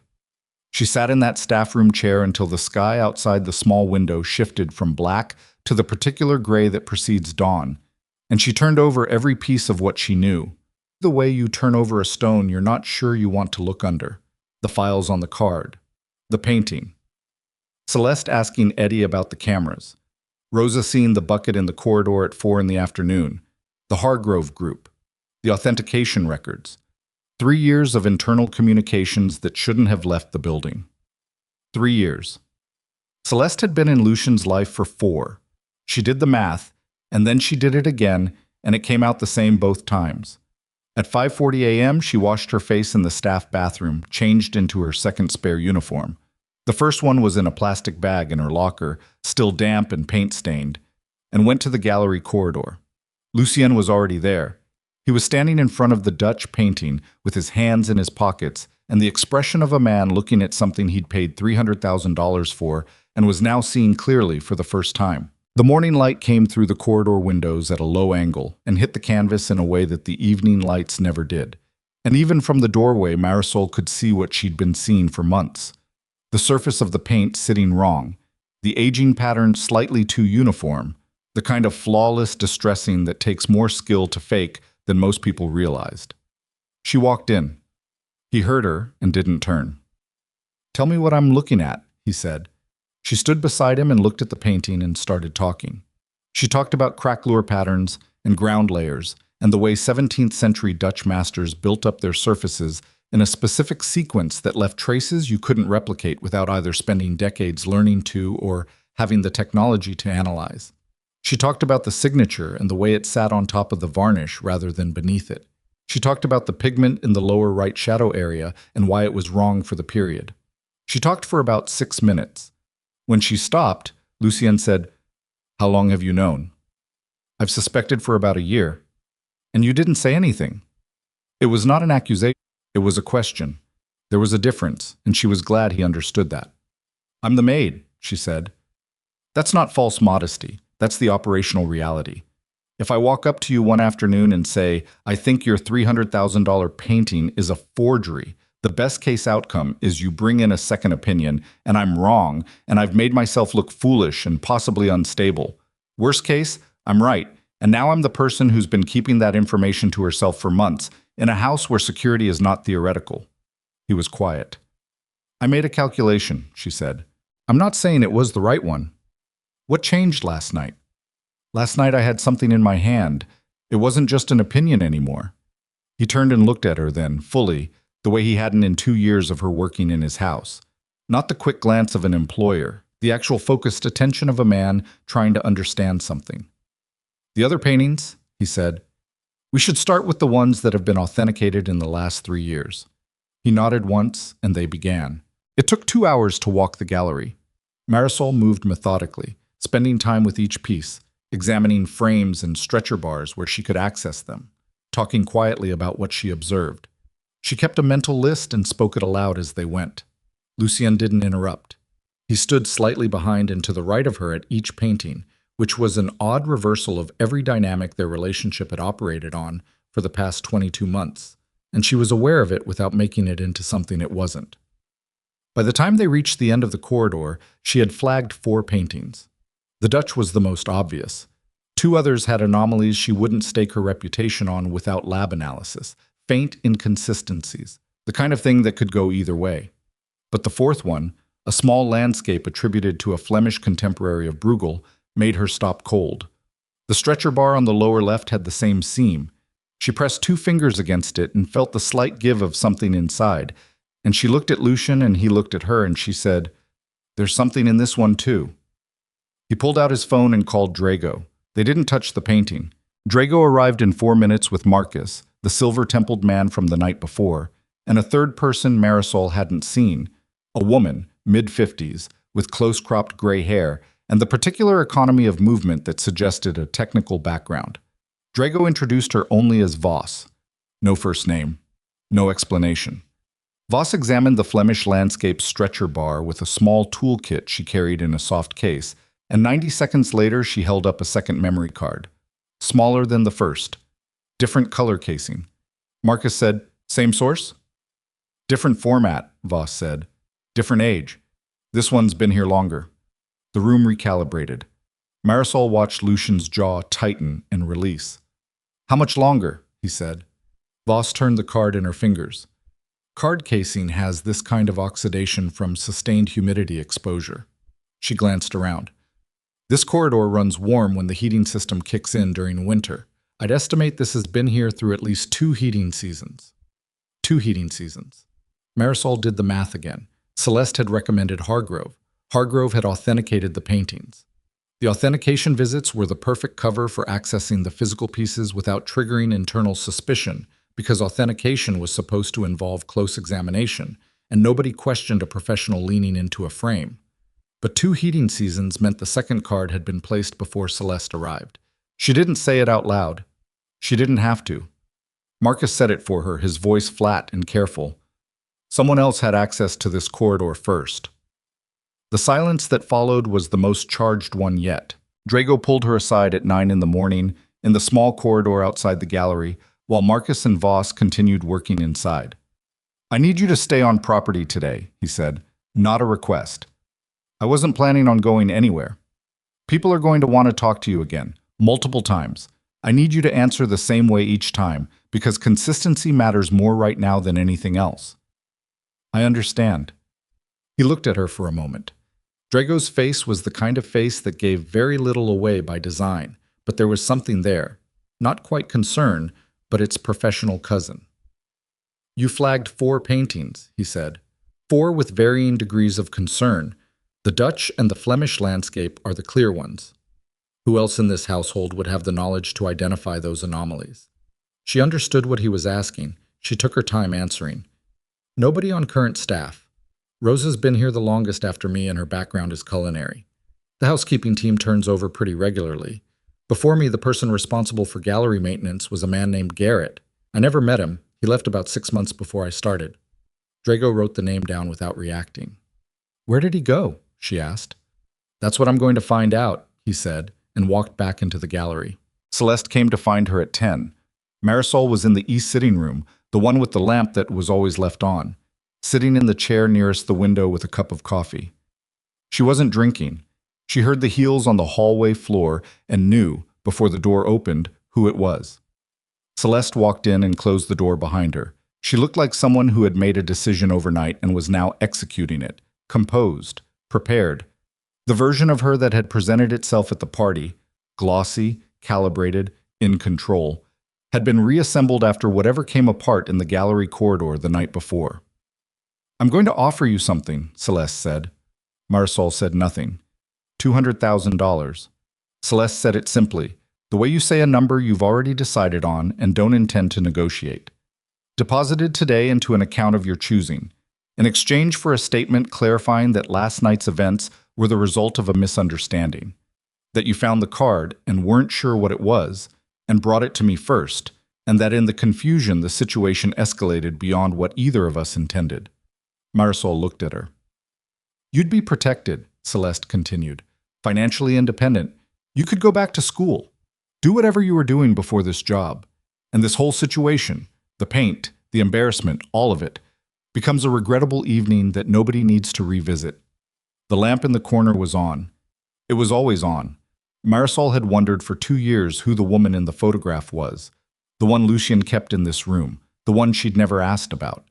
She sat in that staff room chair until the sky outside the small window shifted from black to the particular gray that precedes dawn, and she turned over every piece of what she knew. The way you turn over a stone you're not sure you want to look under. The files on the card. The painting. Celeste asking Eddie about the cameras. Rosa seeing the bucket in the corridor at 4 in the afternoon. The Hargrove group. The authentication records. 3 years of internal communications that shouldn't have left the building. 3 years. Celeste had been in Lucian's life for 4. She did the math, and then she did it again, and it came out the same both times. At 5:40 a.m., she washed her face in the staff bathroom, changed into her second spare uniform. The first one was in a plastic bag in her locker, still damp and paint-stained, and went to the gallery corridor. Lucien was already there. He was standing in front of the Dutch painting, with his hands in his pockets, and the expression of a man looking at something he'd paid $300,000 for and was now seeing clearly for the first time. The morning light came through the corridor windows at a low angle and hit the canvas in a way that the evening lights never did. And even from the doorway, Marisol could see what she'd been seeing for months. The surface of the paint sitting wrong, the aging pattern slightly too uniform, the kind of flawless distressing that takes more skill to fake than most people realized. She walked in. He heard her and didn't turn. "Tell me what I'm looking at," he said. She stood beside him and looked at the painting and started talking. She talked about craquelure patterns and ground layers and the way 17th century Dutch masters built up their surfaces in a specific sequence that left traces you couldn't replicate without either spending decades learning to or having the technology to analyze. She talked about the signature and the way it sat on top of the varnish rather than beneath it. She talked about the pigment in the lower right shadow area and why it was wrong for the period. She talked for about 6 minutes. When she stopped, Lucien said, "How long have you known?" "I've suspected for about a year." "And you didn't say anything." It was not an accusation, it was a question. There was a difference, and she was glad he understood that. "I'm the maid," she said. "That's not false modesty, that's the operational reality. If I walk up to you one afternoon and say, 'I think your $300,000 painting is a forgery,' the best case outcome is you bring in a second opinion, and I'm wrong, and I've made myself look foolish and possibly unstable. Worst case, I'm right, and now I'm the person who's been keeping that information to herself for months, in a house where security is not theoretical." He was quiet. "I made a calculation," she said. "I'm not saying it was the right one." "What changed last night?" "Last night I had something in my hand. It wasn't just an opinion anymore." He turned and looked at her then, fully, the way he hadn't in 2 years of her working in his house. Not the quick glance of an employer, the actual focused attention of a man trying to understand something. "The other paintings," he said, "we should start with the ones that have been authenticated in the last 3 years." He nodded once, and they began. It took 2 hours to walk the gallery. Marisol moved methodically, spending time with each piece, examining frames and stretcher bars where she could access them, talking quietly about what she observed. She kept a mental list and spoke it aloud as they went. Lucien didn't interrupt. He stood slightly behind and to the right of her at each painting, which was an odd reversal of every dynamic their relationship had operated on for the past 22 months, and she was aware of it without making it into something it wasn't. By the time they reached the end of the corridor, she had flagged 4 paintings. The Dutch was the most obvious. 2 others had anomalies she wouldn't stake her reputation on without lab analysis. Faint inconsistencies, the kind of thing that could go either way. But the 4th one, a small landscape attributed to a Flemish contemporary of Bruegel, made her stop cold. The stretcher bar on the lower left had the same seam, She pressed 2 fingers against it and felt the slight give of something inside. And she looked at Lucian and he looked at her and she said, "There's something in this one too." He pulled out his phone and called Drago. They didn't touch the painting. Drago arrived in 4 minutes with Marcus, the silver-templed man from the night before, and a third person Marisol hadn't seen, a woman, mid-50s, with close-cropped gray hair, and the particular economy of movement that suggested a technical background. Drago introduced her only as Voss. No first name. No explanation. Voss examined the Flemish landscape stretcher bar with a small toolkit she carried in a soft case, and 90 seconds later she held up a second memory card. Smaller than the first. Different color casing. Marcus said, "Same source?" "Different format," Voss said. "Different age. This one's been here longer." The room recalibrated. Marisol watched Lucian's jaw tighten and release. "How much longer?" he said. Voss turned the card in her fingers. "Card casing has this kind of oxidation from sustained humidity exposure." She glanced around. "This corridor runs warm when the heating system kicks in during winter. I'd estimate this has been here through at least 2 heating seasons." 2 heating seasons. Marisol did the math again. Celeste had recommended Hargrove. Hargrove had authenticated the paintings. The authentication visits were the perfect cover for accessing the physical pieces without triggering internal suspicion, because authentication was supposed to involve close examination, and nobody questioned a professional leaning into a frame. But 2 heating seasons meant the second card had been placed before Celeste arrived. She didn't say it out loud. She didn't have to. Marcus said it for her, his voice flat and careful. Someone else had access to this corridor first. The silence that followed was the most charged one yet. Drago pulled her aside at 9 in the morning, in the small corridor outside the gallery, while Marcus and Voss continued working inside. "I need you to stay on property today," he said. "Not a request. I wasn't planning on going anywhere. People are going to want to talk to you again, multiple times. I need you to answer the same way each time, because consistency matters more right now than anything else." "I understand." He looked at her for a moment. Drago's face was the kind of face that gave very little away by design, but there was something there. Not quite concern, but its professional cousin. "You flagged 4 paintings," he said. 4 with varying degrees of concern. The Dutch and the Flemish landscape are the clear ones. Who else in this household would have the knowledge to identify those anomalies? She understood what he was asking. She took her time answering. "Nobody on current staff. Rosa's been here the longest after me and her background is culinary. The housekeeping team turns over pretty regularly. Before me, the person responsible for gallery maintenance was a man named Garrett. I never met him. He left about 6 months before I started." Drago wrote the name down without reacting. "Where did he go?" she asked. "That's what I'm going to find out," he said, and walked back into the gallery. Celeste came to find her at 10. Marisol was in the east sitting room, the one with the lamp that was always left on, sitting in the chair nearest the window with a cup of coffee. She wasn't drinking. She heard the heels on the hallway floor and knew, before the door opened, who it was. Celeste walked in and closed the door behind her. She looked like someone who had made a decision overnight and was now executing it, composed, prepared. The version of her that had presented itself at the party, glossy, calibrated, in control, had been reassembled after whatever came apart in the gallery corridor the night before. "I'm going to offer you something," Celeste said. Marisol said nothing. $200,000. Celeste said it simply, the way you say a number you've already decided on and don't intend to negotiate. "Deposited today into an account of your choosing, in exchange for a statement clarifying that last night's events were the result of a misunderstanding, that you found the card and weren't sure what it was, and brought it to me first, and that in the confusion the situation escalated beyond what either of us intended." Marisol looked at her. "You'd be protected," Celeste continued, "financially independent. You could go back to school, do whatever you were doing before this job, and this whole situation, the paint, the embarrassment, all of it, becomes a regrettable evening that nobody needs to revisit." The lamp in the corner was on. It was always on. Marisol had wondered for 2 years who the woman in the photograph was, the one Lucian kept in this room, the one she'd never asked about.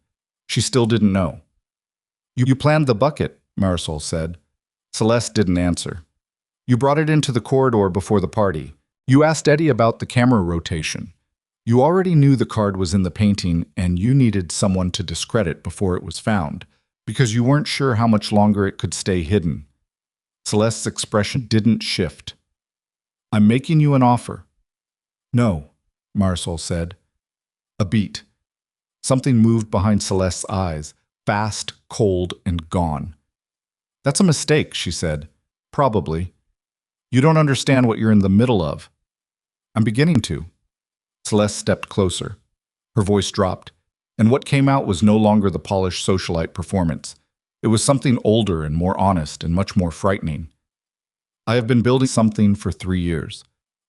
She still didn't know. You planned the bucket," Marisol said. Celeste didn't answer. "You brought it into the corridor before the party. You asked Eddie about the camera rotation. You already knew the card was in the painting and you needed someone to discredit before it was found, because you weren't sure how much longer it could stay hidden. Celeste's expression didn't shift. I'm making you an offer. No, Marisol said. A beat. Something moved behind Celeste's eyes, fast, cold, and gone. That's a mistake, she said. Probably. You don't understand what you're in the middle of. I'm beginning to. Celeste stepped closer. Her voice dropped, and what came out was no longer the polished socialite performance. It was something older and more honest and much more frightening. I have been building something for 3 years.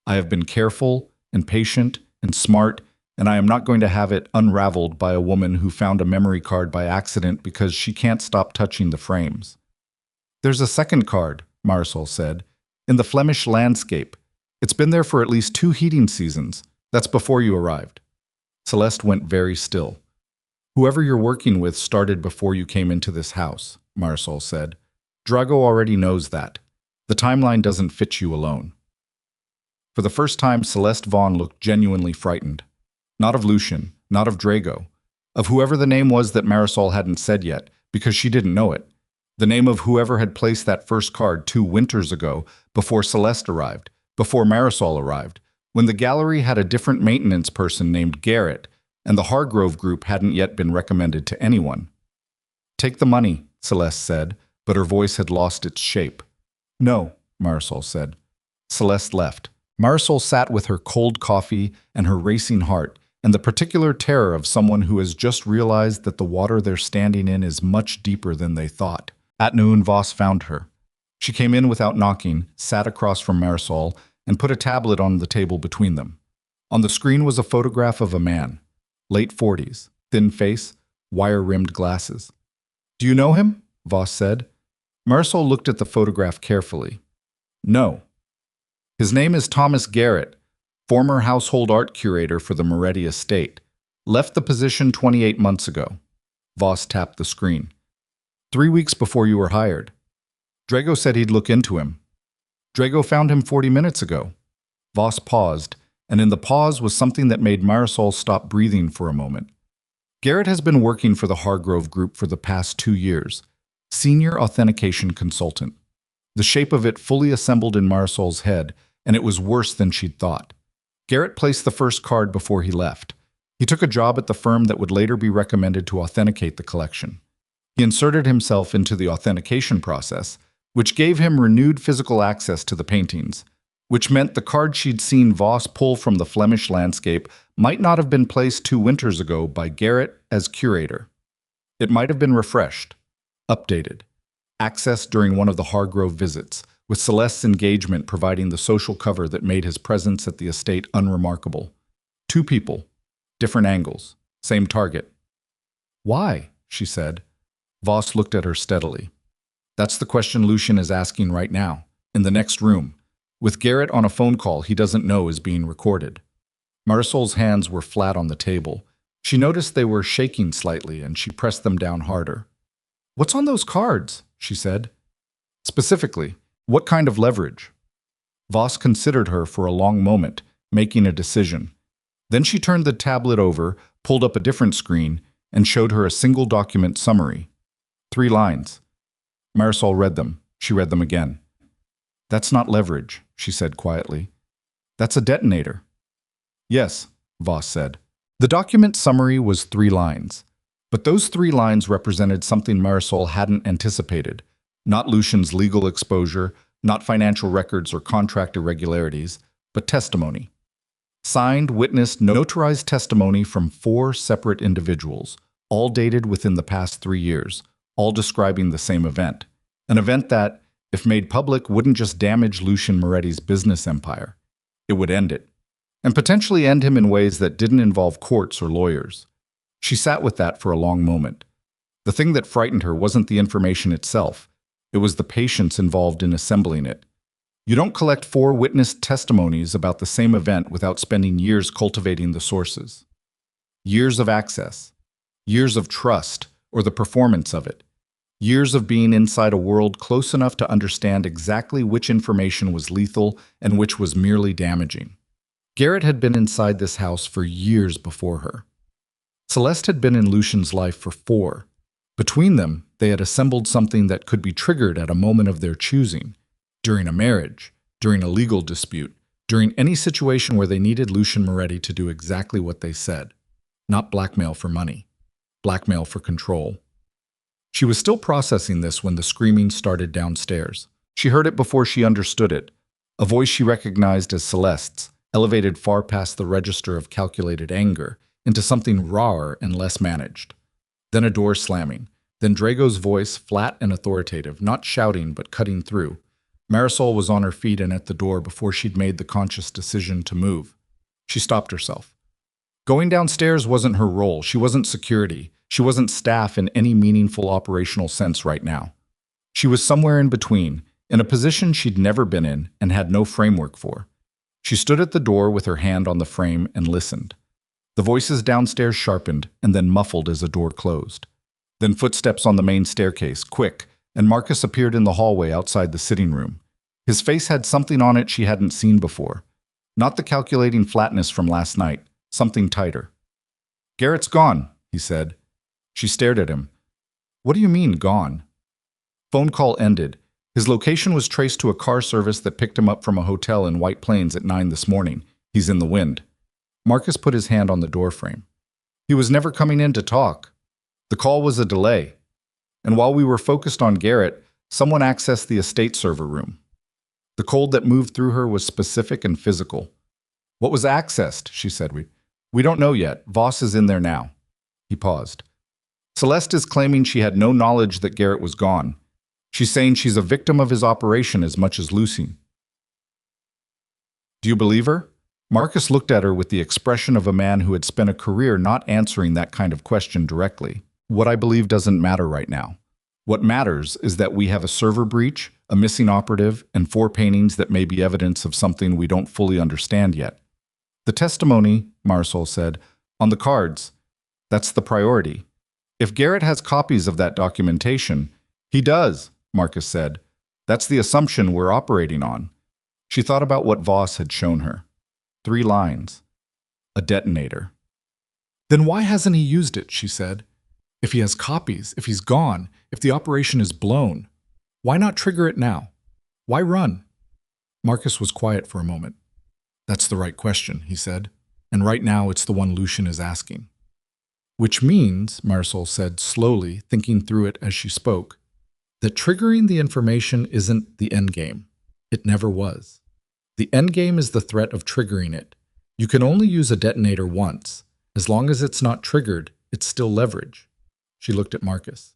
I have been careful and patient and smart, and I am not going to have it unraveled by a woman who found a memory card by accident because she can't stop touching the frames. There's a second card, Marisol said, in the Flemish landscape. It's been there for at least 2 heating seasons. That's before you arrived. Celeste went very still. Whoever you're working with started before you came into this house, Marisol said. Drago already knows that. The timeline doesn't fit you alone. For the first time, Celeste Vaughn looked genuinely frightened. Not of Lucian, not of Drago, of whoever the name was that Marisol hadn't said yet, because she didn't know it. The name of whoever had placed that first card 2 winters ago, before Celeste arrived, before Marisol arrived, when the gallery had a different maintenance person named Garrett, and the Hargrove group hadn't yet been recommended to anyone. Take the money, Celeste said, but her voice had lost its shape. No, Marisol said. Celeste left. Marisol sat with her cold coffee and her racing heart, and the particular terror of someone who has just realized that the water they're standing in is much deeper than they thought. At noon, Voss found her. She came in without knocking, sat across from Marisol, and put a tablet on the table between them. On the screen was a photograph of a man, late 40s, thin face, wire-rimmed glasses. Do you know him? Voss said. Marisol looked at the photograph carefully. No. His name is Thomas Garrett, former household art curator for the Moretti estate. Left the position 28 months ago. Voss tapped the screen. 3 weeks before you were hired. Drago said he'd look into him. Drago found him 40 minutes ago. Voss paused, and in the pause was something that made Marisol stop breathing for a moment. Garrett has been working for the Hargrove Group for the past 2 years. Senior authentication consultant. The shape of it fully assembled in Marisol's head, and it was worse than she'd thought. Garrett placed the first card before he left. He took a job at the firm that would later be recommended to authenticate the collection. He inserted himself into the authentication process, which gave him renewed physical access to the paintings, which meant the card she'd seen Voss pull from the Flemish landscape might not have been placed 2 winters ago by Garrett as curator. It might have been refreshed, updated, accessed during one of the Hargrove visits, with Celeste's engagement providing the social cover that made his presence at the estate unremarkable. 2 people, different angles, same target. Why? She said. Voss looked at her steadily. That's the question Lucian is asking right now, in the next room, with Garrett on a phone call he doesn't know is being recorded. Marisol's hands were flat on the table. She noticed they were shaking slightly, and she pressed them down harder. What's on those cards? She said. Specifically, what kind of leverage? Voss considered her for a long moment, making a decision. Then she turned the tablet over, pulled up a different screen, and showed her a single document summary. 3 lines. Marisol read them. She read them again. That's not leverage, she said quietly. That's a detonator. Yes, Voss said. The document summary was 3 lines. But those 3 lines represented something Marisol hadn't anticipated. Not Lucian's legal exposure, not financial records or contract irregularities, but testimony. Signed, witnessed, notarized testimony from 4 separate individuals, all dated within the past 3 years, all describing the same event. An event that, if made public, wouldn't just damage Lucian Moretti's business empire. It would end it. And potentially end him in ways that didn't involve courts or lawyers. She sat with that for a long moment. The thing that frightened her wasn't the information itself. It was the patience involved in assembling it. You don't collect 4 witnessed testimonies about the same event without spending years cultivating the sources. Years of access. Years of trust, or the performance of it. Years of being inside a world close enough to understand exactly which information was lethal and which was merely damaging. Garrett had been inside this house for years before her. Celeste had been in Lucian's life for 4. Between them, they had assembled something that could be triggered at a moment of their choosing, during a marriage, during a legal dispute, during any situation where they needed Lucian Moretti to do exactly what they said. Not blackmail for money, blackmail for control. She was still processing this when the screaming started downstairs. She heard it before she understood it, a voice she recognized as Celeste's, elevated far past the register of calculated anger into something rawer and less managed. Then a door slamming, then Drago's voice, flat and authoritative, not shouting but cutting through. Marisol was on her feet and at the door before she'd made the conscious decision to move. She stopped herself. Going downstairs wasn't her role. She wasn't security. She wasn't staff in any meaningful operational sense right now. She was somewhere in between, in a position she'd never been in and had no framework for. She stood at the door with her hand on the frame and listened. The voices downstairs sharpened and then muffled as a door closed. Then footsteps on the main staircase, quick, and Marcus appeared in the hallway outside the sitting room. His face had something on it she hadn't seen before. Not the calculating flatness from last night, something tighter. "Garrett's gone," he said. She stared at him. "What do you mean, gone?" Phone call ended. His location was traced to a car service that picked him up from a hotel in White Plains at 9 this morning. He's in the wind. Marcus put his hand on the doorframe. He was never coming in to talk. The call was a delay. And while we were focused on Garrett, someone accessed the estate server room. The cold that moved through her was specific and physical. "What was accessed?" she said. We don't know yet. Voss is in there now." He paused. "Celeste is claiming she had no knowledge that Garrett was gone. She's saying she's a victim of his operation as much as Lucy." "Do you believe her?" Marcus looked at her with the expression of a man who had spent a career not answering that kind of question directly. "What I believe doesn't matter right now. What matters is that we have a server breach, a missing operative, and 4 paintings that may be evidence of something we don't fully understand yet. The testimony," Marisol said, "on the cards, that's the priority. If Garrett has copies of that documentation—" "He does," Marcus said. "That's the assumption we're operating on." She thought about what Voss had shown her. 3 lines. A detonator. "Then why hasn't he used it?" she said. "If he has copies, if he's gone, if the operation is blown, why not trigger it now? Why run?" Marcus was quiet for a moment. "That's the right question," he said. "And right now it's the one Lucian is asking." "Which means," Marisol said slowly, thinking through it as she spoke, "that triggering the information isn't the endgame. It never was. The endgame is the threat of triggering it. You can only use a detonator once. As long as it's not triggered, it's still leverage." She looked at Marcus.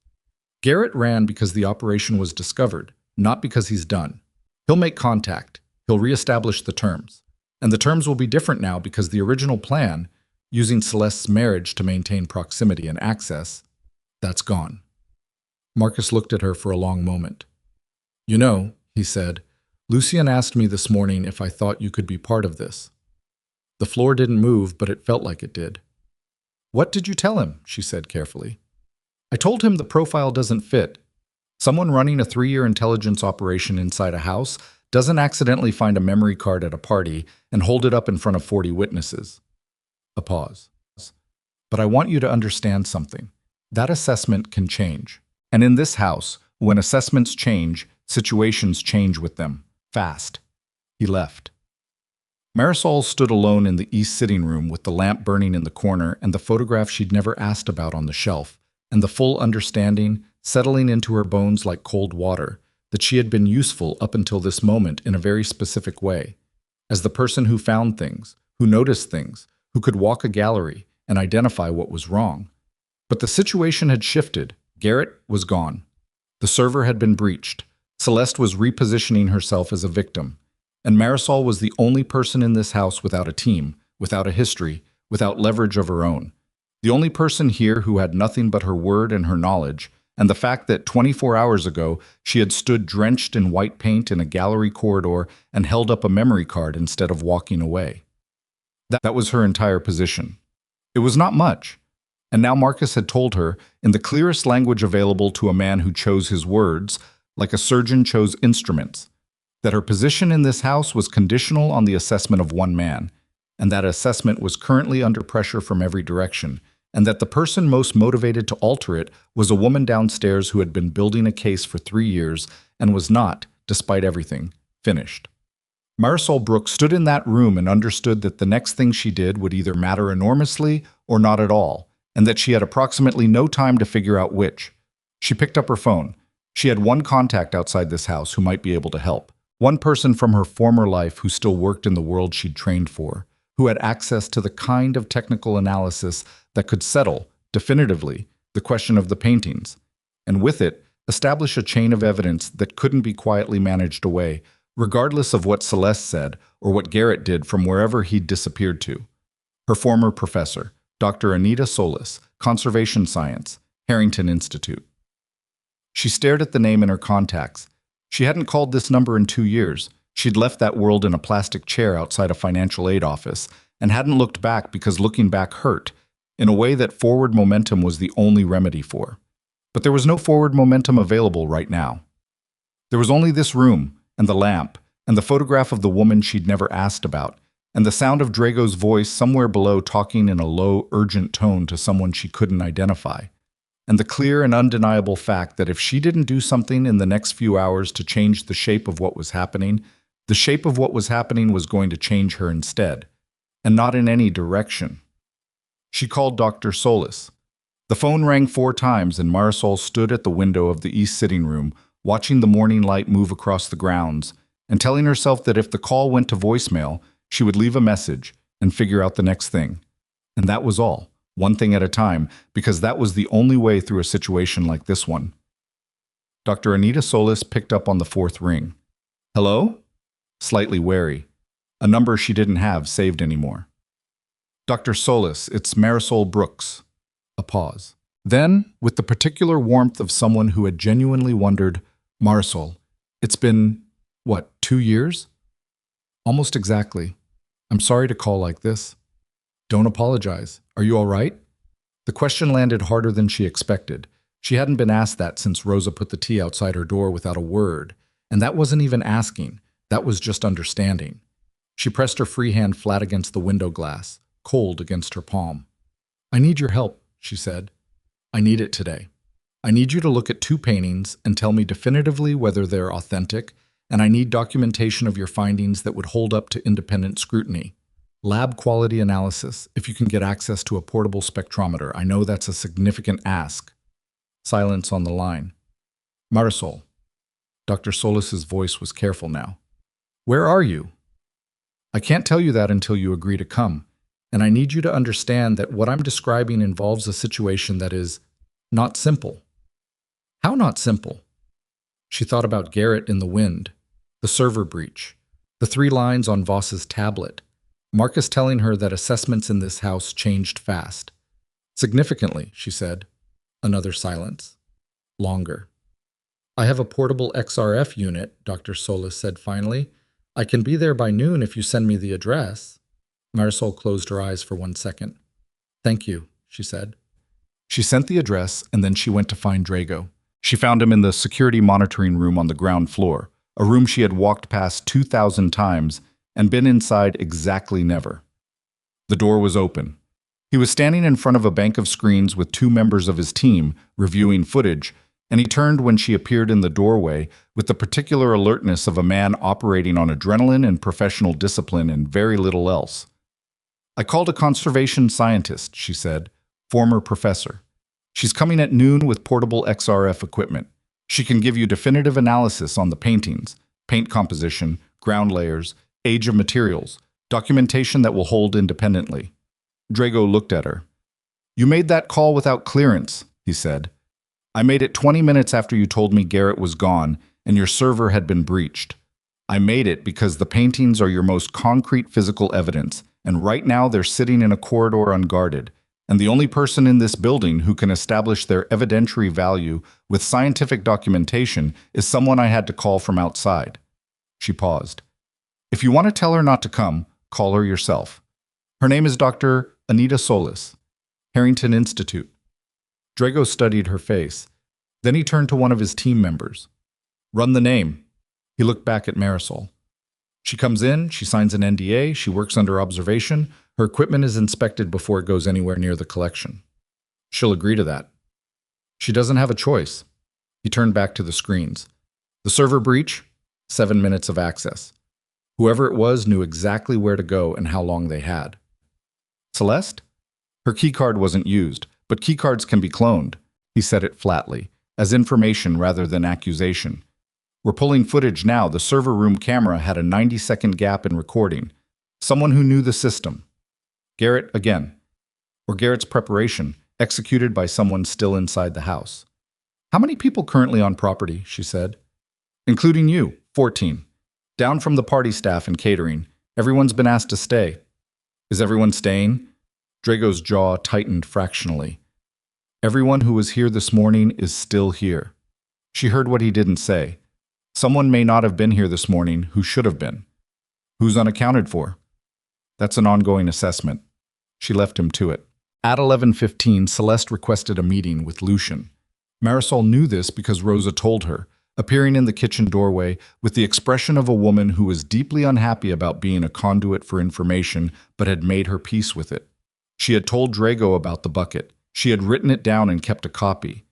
"Garrett ran because the operation was discovered, not because he's done. He'll make contact. He'll reestablish the terms. And the terms will be different now because the original plan, using Celeste's marriage to maintain proximity and access, that's gone." Marcus looked at her for a long moment. "You know," he said, "Lucian asked me this morning if I thought you could be part of this. The floor didn't move, but it felt like it did." "What did you tell him?" she said carefully. "I told him the profile doesn't fit. Someone running a 3-year intelligence operation inside a house doesn't accidentally find a memory card at a party and hold it up in front of 40 witnesses." A pause. "But I want you to understand something. That assessment can change. And in this house, when assessments change, situations change with them. Fast." He left. Marisol stood alone in the east sitting room with the lamp burning in the corner and the photograph she'd never asked about on the shelf, and the full understanding settling into her bones like cold water that she had been useful up until this moment in a very specific way, as the person who found things, who noticed things, who could walk a gallery and identify what was wrong. But the situation had shifted. Garrett was gone. The server had been breached. Celeste was repositioning herself as a victim. And Marisol was the only person in this house without a team, without a history, without leverage of her own. The only person here who had nothing but her word and her knowledge, and the fact that 24 hours ago she had stood drenched in white paint in a gallery corridor and held up a memory card instead of walking away. That was her entire position. It was not much. And now Marcus had told her, in the clearest language available to a man who chose his words, like a surgeon chose instruments, that her position in this house was conditional on the assessment of one man, and that assessment was currently under pressure from every direction, and that the person most motivated to alter it was a woman downstairs who had been building a case for 3 years and was not, despite everything, finished. Marisol Brooks stood in that room and understood that the next thing she did would either matter enormously or not at all, and that she had approximately no time to figure out which. She picked up her phone. She had one contact outside this house who might be able to help. One person from her former life who still worked in the world she'd trained for, who had access to the kind of technical analysis that could settle, definitively, the question of the paintings, and with it, establish a chain of evidence that couldn't be quietly managed away, regardless of what Celeste said or what Garrett did from wherever he'd disappeared to. Her former professor, Dr. Anita Solis, Conservation Science, Harrington Institute. She stared at the name in her contacts. She hadn't called this number in 2 years. She'd left that world in a plastic chair outside a financial aid office and hadn't looked back because looking back hurt, in a way that forward momentum was the only remedy for. But there was no forward momentum available right now. There was only this room, and the lamp, and the photograph of the woman she'd never asked about, and the sound of Drago's voice somewhere below talking in a low, urgent tone to someone she couldn't identify, and the clear and undeniable fact that if she didn't do something in the next few hours to change the shape of what was happening, the shape of what was happening was going to change her instead, and not in any direction. She called Dr. Solis. The phone rang 4 times, and Marisol stood at the window of the east sitting room, watching the morning light move across the grounds, and telling herself that if the call went to voicemail, she would leave a message and figure out the next thing. And that was all, one thing at a time, because that was the only way through a situation like this one. Dr. Anita Solis picked up on the 4th ring. Hello? Slightly wary. A number she didn't have saved anymore. Dr. Solis, it's Marisol Brooks. A pause. Then, with the particular warmth of someone who had genuinely wondered, Marisol, it's been, 2 years? Almost exactly. I'm sorry to call like this. Don't apologize. Are you all right? The question landed harder than she expected. She hadn't been asked that since Rosa put the tea outside her door without a word, and that wasn't even asking. That was just understanding. She pressed her free hand flat against the window glass, cold against her palm. I need your help, she said. I need it today. I need you to look at 2 paintings and tell me definitively whether they're authentic, and I need documentation of your findings that would hold up to independent scrutiny. Lab quality analysis, if you can get access to a portable spectrometer. I know that's a significant ask. Silence on the line. Marisol. Dr. Solis's voice was careful now. Where are you? I can't tell you that until you agree to come, and I need you to understand that what I'm describing involves a situation that is not simple. How not simple? She thought about Garrett in the wind, the server breach, the 3 lines on Voss's tablet, Marcus telling her that assessments in this house changed fast. Significantly, she said. Another silence. Longer. I have a portable XRF unit, Dr. Solis said finally. I can be there by noon if you send me the address. Marisol closed her eyes for 1 second. Thank you, she said. She sent the address, and then she went to find Drago. She found him in the security monitoring room on the ground floor, a room she had walked past 2,000 times and been inside exactly never. The door was open. He was standing in front of a bank of screens with 2 members of his team reviewing footage, and he turned when she appeared in the doorway with the particular alertness of a man operating on adrenaline and professional discipline and very little else. I called a conservation scientist, she said, former professor. She's coming at noon with portable XRF equipment. She can give you definitive analysis on the paintings, paint composition, ground layers, age of materials, documentation that will hold independently. Drago looked at her. You made that call without clearance, he said. I made it 20 minutes after you told me Garrett was gone and your server had been breached. I made it because the paintings are your most concrete physical evidence, and right now they're sitting in a corridor unguarded, and the only person in this building who can establish their evidentiary value with scientific documentation is someone I had to call from outside. She paused. If you want to tell her not to come, call her yourself. Her name is Dr. Anita Solis, Harrington Institute. Drago studied her face. Then he turned to one of his team members. Run the name. He looked back at Marisol. She comes in, she signs an NDA, she works under observation, her equipment is inspected before it goes anywhere near the collection. She'll agree to that. She doesn't have a choice. He turned back to the screens. The server breach, 7 minutes of access. Whoever it was knew exactly where to go and how long they had. Celeste? Her keycard wasn't used, but keycards can be cloned. He said it flatly, as information rather than accusation. We're pulling footage now. The server room camera had a 90-second gap in recording. Someone who knew the system. Garrett again. Or Garrett's preparation, executed by someone still inside the house. How many people currently on property? She said. Including you, 14. Down from the party staff and catering. Everyone's been asked to stay. Is everyone staying? Drago's jaw tightened fractionally. Everyone who was here this morning is still here. She heard what he didn't say. Someone may not have been here this morning who should have been. Who's unaccounted for? That's an ongoing assessment. She left him to it. At 11:15, Celeste requested a meeting with Lucian. Marisol knew this because Rosa told her, appearing in the kitchen doorway with the expression of a woman who was deeply unhappy about being a conduit for information but had made her peace with it. She had told Drago about the bucket. She had written it down and kept a copy.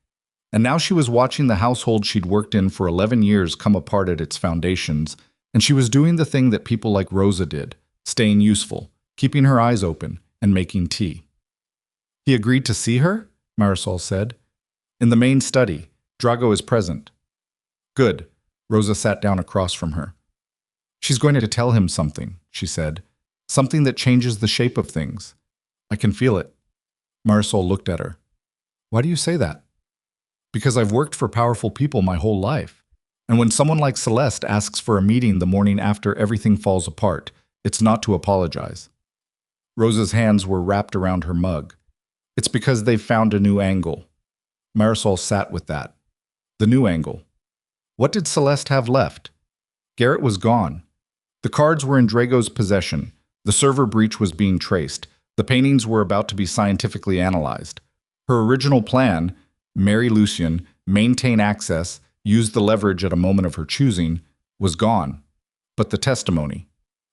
And now she was watching the household she'd worked in for 11 years come apart at its foundations, and she was doing the thing that people like Rosa did, staying useful, keeping her eyes open, and making tea. He agreed to see her? Marisol said. In the main study, Drago is present. Good. Rosa sat down across from her. She's going to tell him something, she said. Something that changes the shape of things. I can feel it. Marisol looked at her. Why do you say that? Because I've worked for powerful people my whole life. And when someone like Celeste asks for a meeting the morning after everything falls apart, it's not to apologize. Rosa's hands were wrapped around her mug. It's because they've found a new angle. Marisol sat with that. The new angle. What did Celeste have left? Garrett was gone. The cards were in Drago's possession. The server breach was being traced. The paintings were about to be scientifically analyzed. Her original plan, marry Lucian, maintain access, use the leverage at a moment of her choosing, was gone. But the testimony.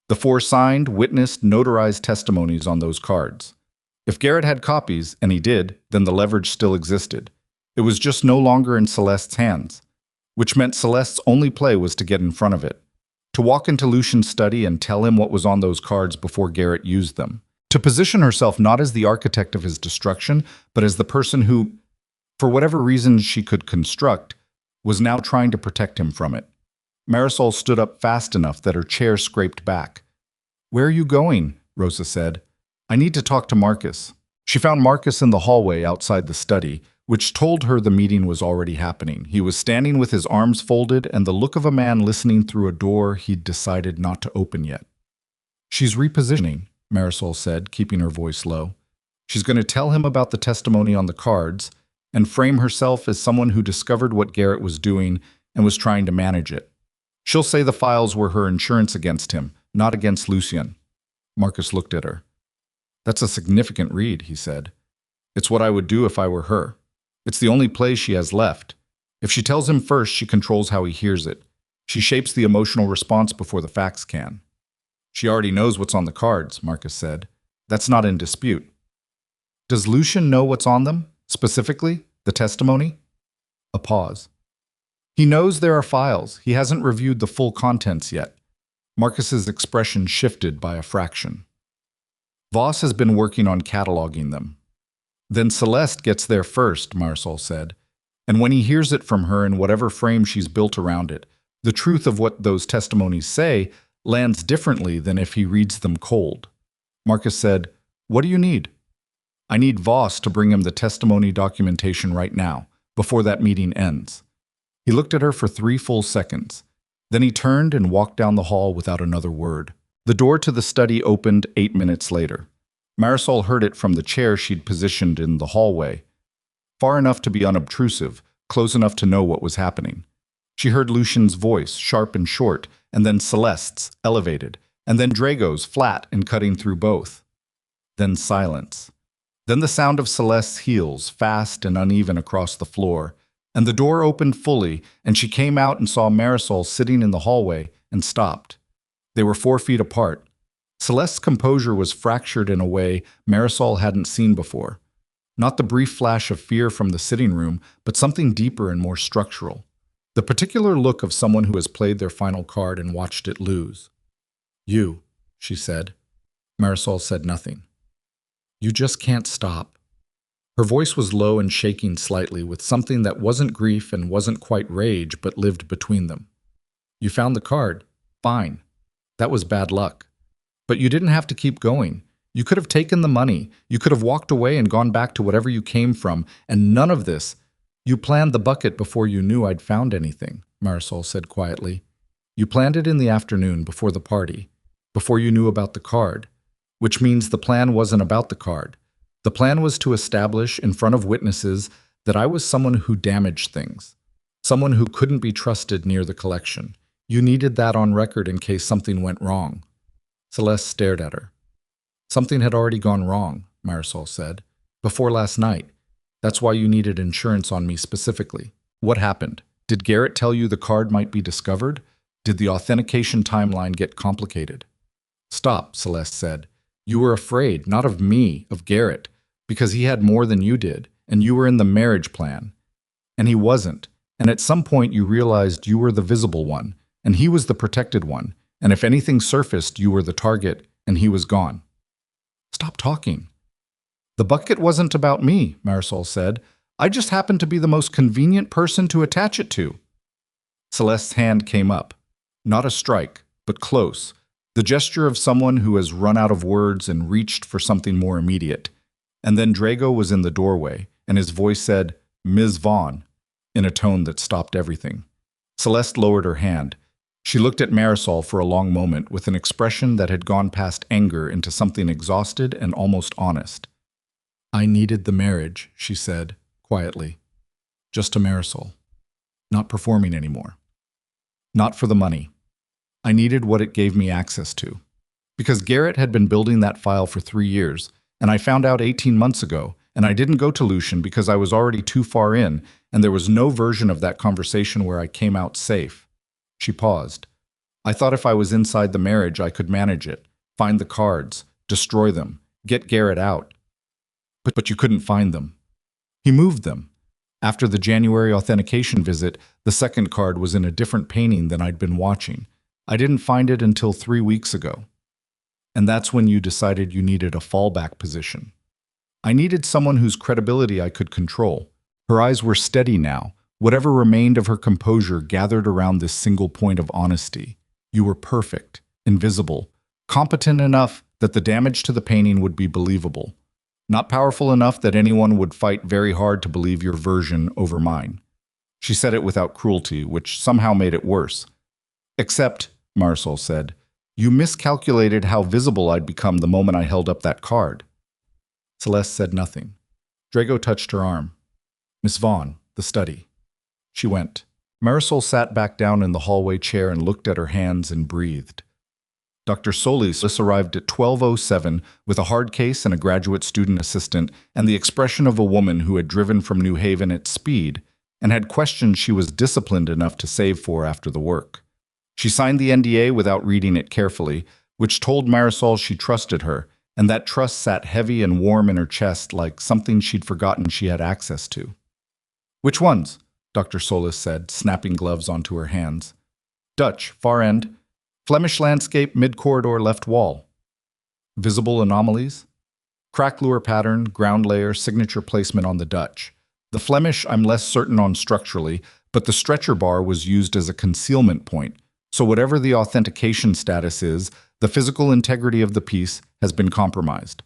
The 4 signed, witnessed, notarized testimonies on those cards. If Garrett had copies, and he did, then the leverage still existed. It was just no longer in Celeste's hands, which meant Celeste's only play was to get in front of it, to walk into Lucian's study and tell him what was on those cards before Garrett used them, to position herself not as the architect of his destruction, but as the person who, for whatever reason she could construct, was now trying to protect him from it. Marisol stood up fast enough that her chair scraped back. Where are you going? Rosa said. I need to talk to Marcus. She found Marcus in the hallway outside the study, which told her the meeting was already happening. He was standing with his arms folded and the look of a man listening through a door he'd decided not to open yet. She's repositioning, Marisol said, keeping her voice low. She's going to tell him about the testimony on the cards and frame herself as someone who discovered what Garrett was doing and was trying to manage it. She'll say the files were her insurance against him, not against Lucian. Marcus looked at her. That's a significant read, he said. It's what I would do if I were her. It's the only play she has left. If she tells him first, she controls how he hears it. She shapes the emotional response before the facts can. She already knows what's on the cards, Marcus said. That's not in dispute. Does Lucian know what's on them? Specifically, the testimony? A pause. He knows there are files. He hasn't reviewed the full contents yet. Marcus's expression shifted by a fraction. Voss has been working on cataloging them. Then Celeste gets there first, Marisol said. And when he hears it from her in whatever frame she's built around it, the truth of what those testimonies say lands differently than if he reads them cold. Marcus said, What do you need? I need Voss to bring him the testimony documentation right now, before that meeting ends. He looked at her for 3 full seconds. Then he turned and walked down the hall without another word. The door to the study opened 8 minutes later. Marisol heard it from the chair she'd positioned in the hallway, far enough to be unobtrusive, close enough to know what was happening. She heard Lucian's voice, sharp and short, and then Celeste's, elevated, and then Drago's, flat and cutting through both. Then silence. Then the sound of Celeste's heels, fast and uneven across the floor, and the door opened fully, and she came out and saw Marisol sitting in the hallway and stopped. They were 4 feet apart. Celeste's composure was fractured in a way Marisol hadn't seen before. Not the brief flash of fear from the sitting room, but something deeper and more structural. The particular look of someone who has played their final card and watched it lose. "You," she said. Marisol said nothing. "You just can't stop." Her voice was low and shaking slightly, with something that wasn't grief and wasn't quite rage, but lived between them. "You found the card. Fine. That was bad luck. But you didn't have to keep going. You could have taken the money. You could have walked away and gone back to whatever you came from, and none of this. You planned the bucket before you knew I'd found anything," Marisol said quietly. "You planned it in the afternoon before the party, before you knew about the card, which means the plan wasn't about the card. The plan was to establish in front of witnesses that I was someone who damaged things, someone who couldn't be trusted near the collection. You needed that on record in case something went wrong." Celeste stared at her. "Something had already gone wrong," Marisol said. "Before last night. That's why you needed insurance on me specifically. What happened? Did Garrett tell you the card might be discovered? Did the authentication timeline get complicated?" "Stop," Celeste said. "You were afraid, not of me, of Garrett, because he had more than you did, and you were in the marriage plan. And he wasn't. And at some point you realized you were the visible one, and he was the protected one. And if anything surfaced, you were the target, and he was gone." "Stop talking." "The bucket wasn't about me," Marisol said. "I just happened to be the most convenient person to attach it to." Celeste's hand came up. Not a strike, but close. The gesture of someone who has run out of words and reached for something more immediate. And then Drago was in the doorway, and his voice said, "Ms. Vaughn," in a tone that stopped everything. Celeste lowered her hand. She looked at Marisol for a long moment with an expression that had gone past anger into something exhausted and almost honest. "I needed the marriage," she said, quietly. Just to Marisol. Not performing anymore. Not for the money. I needed what it gave me access to. Because Garrett had been building that file for 3 years, and I found out 18 months ago, and I didn't go to Lucian because I was already too far in, and there was no version of that conversation where I came out safe. She paused. "I thought if I was inside the marriage, I could manage it, find the cards, destroy them, get Garrett out. But you couldn't find them. He moved them. After the January authentication visit, the second card was in a different painting than I'd been watching. I didn't find it until 3 weeks ago. And that's when you decided you needed a fallback position. I needed someone whose credibility I could control." Her eyes were steady now. Whatever remained of her composure gathered around this single point of honesty. You were perfect, invisible, competent enough that the damage to the painting would be believable. Not powerful enough that anyone would fight very hard to believe your version over mine. She said it without cruelty, which somehow made it worse. "Except," Marisol said, "you miscalculated how visible I'd become the moment I held up that card." Celeste said nothing. Drago touched her arm. "Miss Vaughn, the study." She went. Marisol sat back down in the hallway chair and looked at her hands and breathed. Dr. Solis arrived at 12:07 with a hard case and a graduate student assistant and the expression of a woman who had driven from New Haven at speed and had questions she was disciplined enough to save for after the work. She signed the NDA without reading it carefully, which told Marisol she trusted her, and that trust sat heavy and warm in her chest like something she'd forgotten she had access to. "Which ones?" Dr. Solis said, snapping gloves onto her hands. "Dutch, far end. Flemish landscape, mid-corridor, left wall. Visible anomalies? Crack lure pattern, ground layer, signature placement on the Dutch. The Flemish I'm less certain on structurally, but the stretcher bar was used as a concealment point, so whatever the authentication status is, the physical integrity of the piece has been compromised."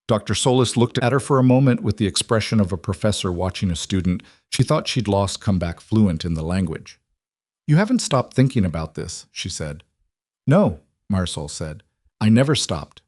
Dr. Solis looked at her for a moment with the expression of a professor watching a student. She thought she'd lost comeback fluent in the language. "You haven't stopped thinking about this," she said. "No," Marisol said. "I never stopped."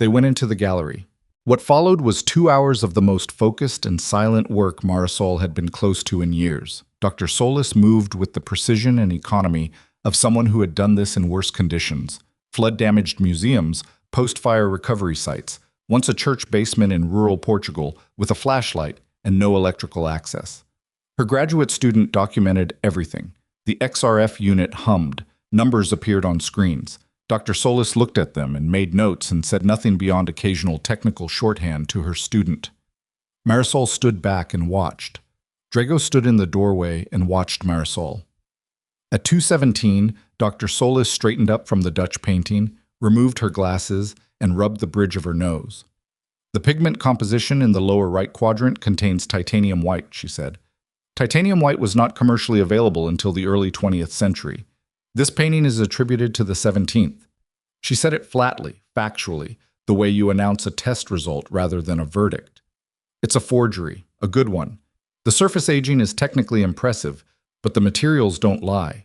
They went into the gallery. What followed was 2 hours of the most focused and silent work Marisol had been close to in years. Dr. Solis moved with the precision and economy of someone who had done this in worse conditions. Flood-damaged museums, post-fire recovery sites, once a church basement in rural Portugal with a flashlight and no electrical access. Her graduate student documented everything. The XRF unit hummed. Numbers appeared on screens. Dr. Solis looked at them and made notes and said nothing beyond occasional technical shorthand to her student. Marisol stood back and watched. Drago stood in the doorway and watched Marisol. At 2:17, Dr. Solis straightened up from the Dutch painting, removed her glasses, and rubbed the bridge of her nose. The pigment composition in the lower right quadrant contains titanium white, she said. Titanium white was not commercially available until the early 20th century. This painting is attributed to the 17th. She said it flatly, factually, the way you announce a test result rather than a verdict. It's a forgery, a good one. The surface aging is technically impressive, but the materials don't lie.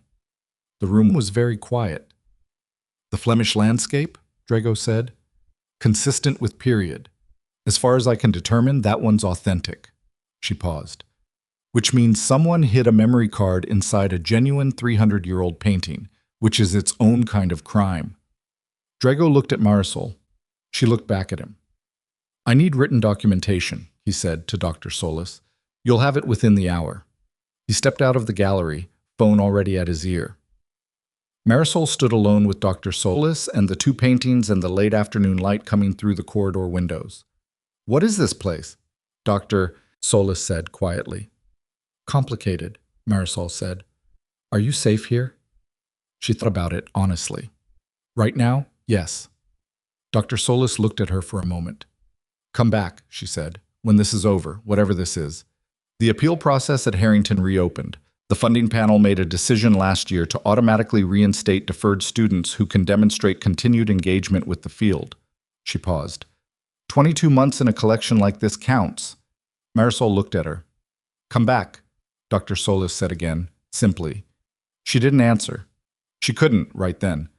The room was very quiet. The Flemish landscape, Drago said, consistent with period. As far as I can determine, that one's authentic. She paused. Which means someone hid a memory card inside a genuine 300-year-old painting, which is its own kind of crime. Drago looked at Marisol. She looked back at him. I need written documentation, he said to Dr. Solis. You'll have it within the hour. He stepped out of the gallery, phone already at his ear. Marisol stood alone with Dr. Solis and the two paintings and the late afternoon light coming through the corridor windows. What is this place? Dr. Solis said quietly. Complicated, Marisol said. Are you safe here? She thought about it honestly. Right now, yes. Dr. Solis looked at her for a moment. Come back, she said, when this is over, whatever this is. The appeal process at Harrington reopened. The funding panel made a decision last year to automatically reinstate deferred students who can demonstrate continued engagement with the field. She paused. 22 months in a collection like this counts. Marisol looked at her. Come back, Dr. Solis said again, simply. She didn't answer. She couldn't right then.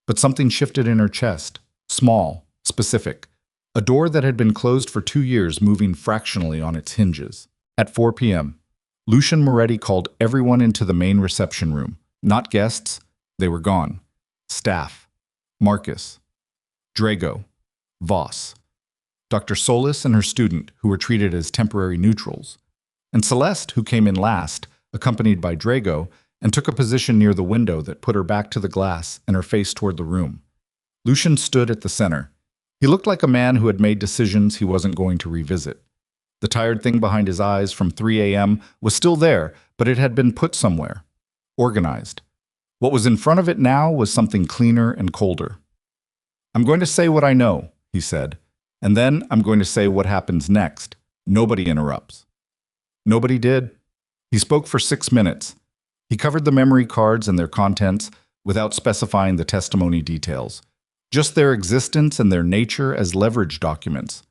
But something shifted in her chest, small, specific. A door that had been closed for 2 years moving fractionally on its hinges. At 4 p.m., Lucian Moretti called everyone into the main reception room. Not guests, they were gone. Staff, Marcus, Drago, Voss, Dr. Solis and her student, who were treated as temporary neutrals, and Celeste, who came in last, accompanied by Drago, and took a position near the window that put her back to the glass and her face toward the room. Lucian stood at the center. He looked like a man who had made decisions he wasn't going to revisit. The tired thing behind his eyes from 3 a.m. was still there, but it had been put somewhere. Organized. What was in front of it now was something cleaner and colder. I'm going to say what I know, he said, and then I'm going to say what happens next. Nobody interrupts. Nobody did. He spoke for 6 minutes. He covered the memory cards and their contents without specifying the testimony details, just their existence and their nature as leverage documents.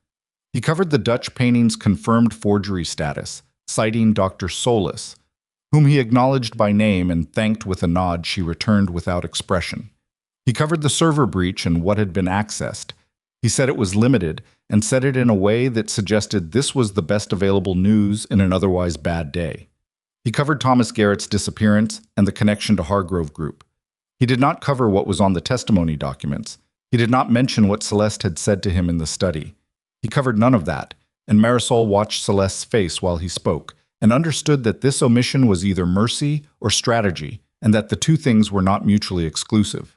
He covered the Dutch painting's confirmed forgery status, citing Dr. Solis, whom he acknowledged by name and thanked with a nod she returned without expression. He covered the server breach and what had been accessed. He said it was limited and said it in a way that suggested this was the best available news in an otherwise bad day. He covered Thomas Garrett's disappearance and the connection to Hargrove Group. He did not cover what was on the testimony documents. He did not mention what Celeste had said to him in the study. He covered none of that, and Marisol watched Celeste's face while he spoke and understood that this omission was either mercy or strategy, and that the two things were not mutually exclusive.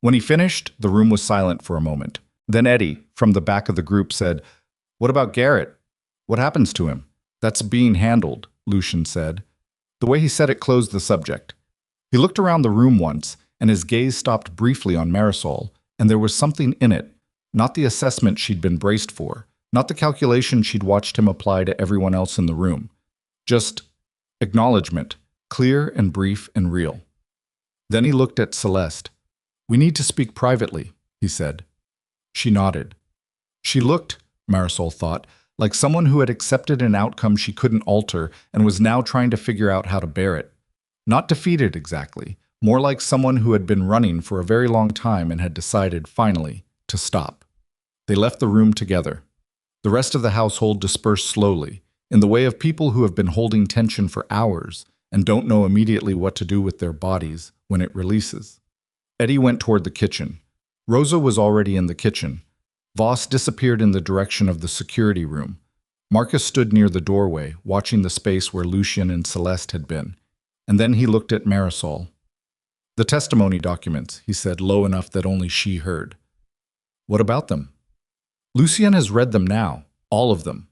When he finished, the room was silent for a moment. Then Eddie, from the back of the group, said, "What about Garrett? What happens to him?" "That's being handled," Lucian said. The way he said it closed the subject. He looked around the room once, and his gaze stopped briefly on Marisol, and there was something in it. Not the assessment she'd been braced for, not the calculation she'd watched him apply to everyone else in the room. Just acknowledgement, clear and brief and real. Then he looked at Celeste. "We need to speak privately," he said. She nodded. She looked, Marisol thought, like someone who had accepted an outcome she couldn't alter and was now trying to figure out how to bear it. Not defeated exactly, more like someone who had been running for a very long time and had decided, finally, to stop. They left the room together. The rest of the household dispersed slowly, in the way of people who have been holding tension for hours and don't know immediately what to do with their bodies when it releases. Eddie went toward the kitchen. Rosa was already in the kitchen. Voss disappeared in the direction of the security room. Marcus stood near the doorway, watching the space where Lucian and Celeste had been, and then he looked at Marisol. The testimony documents, he said, low enough that only she heard. What about them? Lucien has read them now, all of them.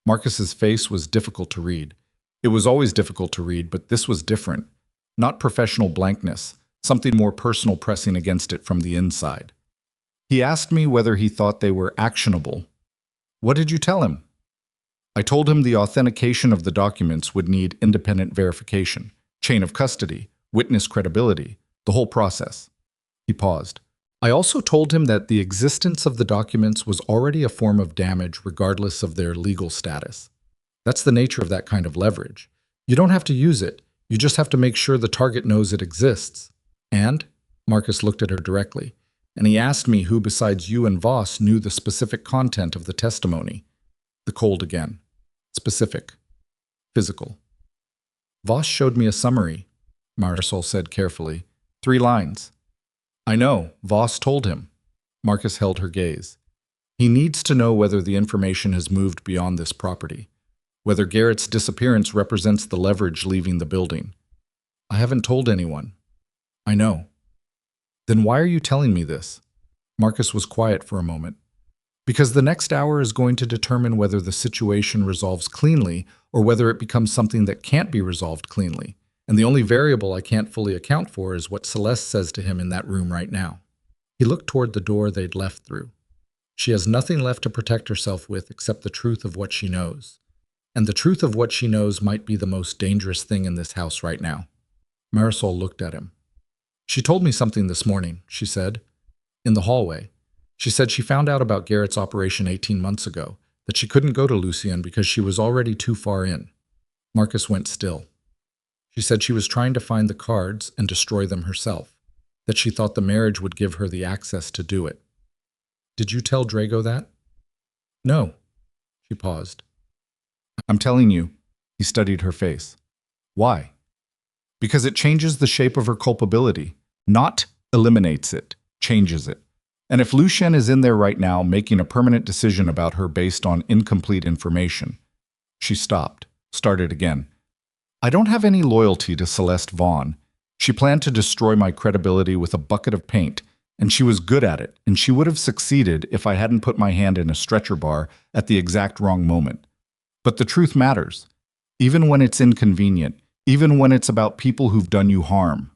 Marcus's face was difficult to read. It was always difficult to read, but this was different. Not professional blankness, something more personal pressing against it from the inside. He asked me whether he thought they were actionable. What did you tell him? I told him the authentication of the documents would need independent verification, chain of custody, witness credibility, the whole process. He paused. I also told him that the existence of the documents was already a form of damage regardless of their legal status. That's the nature of that kind of leverage. You don't have to use it, you just have to make sure the target knows it exists. And, Marcus looked at her directly, and he asked me who besides you and Voss knew the specific content of the testimony. The cold again. Specific. Physical. Voss showed me a summary, Marisol said carefully. 3 lines. I know, Voss told him. Marcus held her gaze. He needs to know whether the information has moved beyond this property, whether Garrett's disappearance represents the leverage leaving the building. I haven't told anyone. I know. Then why are you telling me this? Marcus was quiet for a moment. Because the next hour is going to determine whether the situation resolves cleanly or whether it becomes something that can't be resolved cleanly. And the only variable I can't fully account for is what Celeste says to him in that room right now. He looked toward the door they'd left through. She has nothing left to protect herself with except the truth of what she knows. And the truth of what she knows might be the most dangerous thing in this house right now. Marisol looked at him. She told me something this morning, she said. In the hallway. She said she found out about Garrett's operation 18 months ago, that she couldn't go to Lucien because she was already too far in. Marcus went still. She said she was trying to find the cards and destroy them herself, that she thought the marriage would give her the access to do it. Did you tell Drago that? No. She paused. I'm telling you. He studied her face. Why? Because it changes the shape of her culpability, not eliminates it, changes it. And if Lucien is in there right now making a permanent decision about her based on incomplete information. She stopped, started again. I don't have any loyalty to Celeste Vaughn. She planned to destroy my credibility with a bucket of paint, and she was good at it, and she would have succeeded if I hadn't put my hand in a stretcher bar at the exact wrong moment. But the truth matters, even when it's inconvenient, even when it's about people who've done you harm.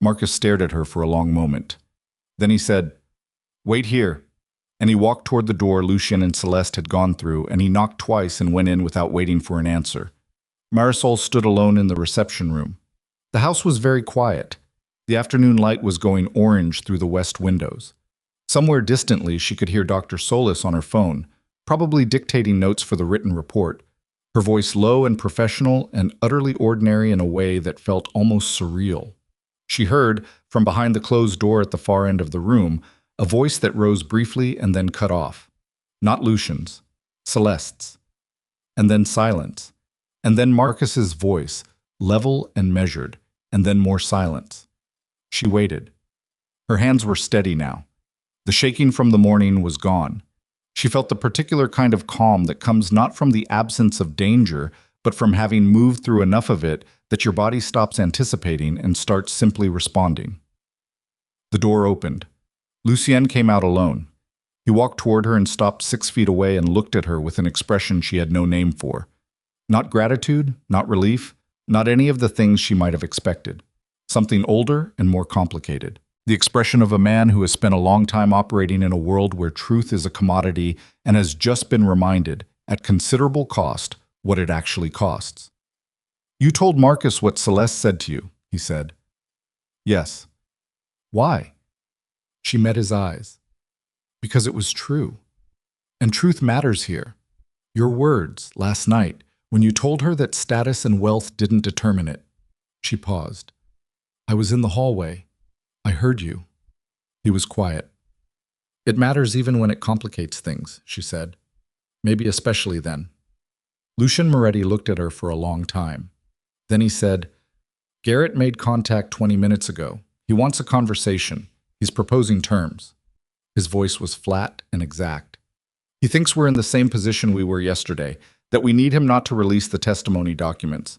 Marcus stared at her for a long moment. Then he said, Wait here. And he walked toward the door Lucien and Celeste had gone through, and he knocked twice and went in without waiting for an answer. Marisol stood alone in the reception room. The house was very quiet. The afternoon light was going orange through the west windows. Somewhere distantly, she could hear Dr. Solis on her phone, probably dictating notes for the written report, her voice low and professional and utterly ordinary in a way that felt almost surreal. She heard, from behind the closed door at the far end of the room, a voice that rose briefly and then cut off. Not Lucien's, Celeste's. And then silence. And then Marcus's voice, level and measured, and then more silence. She waited. Her hands were steady now. The shaking from the morning was gone. She felt the particular kind of calm that comes not from the absence of danger, but from having moved through enough of it that your body stops anticipating and starts simply responding. The door opened. Lucien came out alone. He walked toward her and stopped 6 feet away and looked at her with an expression she had no name for. Not gratitude, not relief, not any of the things she might have expected. Something older and more complicated. The expression of a man who has spent a long time operating in a world where truth is a commodity and has just been reminded, at considerable cost, what it actually costs. You told Marcus what Celeste said to you, he said. Yes. Why? She met his eyes. Because it was true. And truth matters here. Your words, last night, when you told her that status and wealth didn't determine it. She paused. I was in the hallway. I heard you. He was quiet. It matters even when it complicates things, she said. Maybe especially then. Lucien Moretti looked at her for a long time. Then he said, Garrett made contact 20 minutes ago. He wants a conversation. He's proposing terms. His voice was flat and exact. He thinks we're in the same position we were yesterday, that we need him not to release the testimony documents.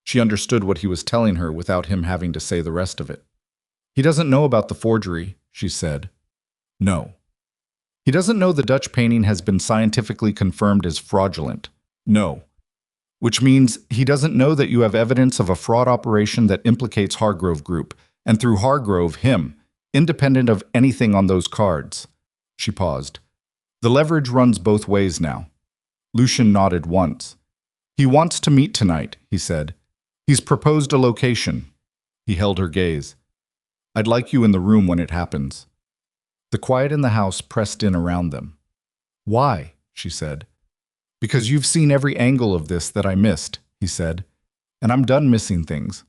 She understood what he was telling her without him having to say the rest of it. He doesn't know about the forgery, she said. No. He doesn't know the Dutch painting has been scientifically confirmed as fraudulent. No. Which means he doesn't know that you have evidence of a fraud operation that implicates Hargrove Group, and through Hargrove, him, independent of anything on those cards. She paused. The leverage runs both ways now. Lucian nodded once. He wants to meet tonight, he said. He's proposed a location. He held her gaze. I'd like you in the room when it happens. The quiet in the house pressed in around them. Why? She said. Because you've seen every angle of this that I missed, he said. And I'm done missing things.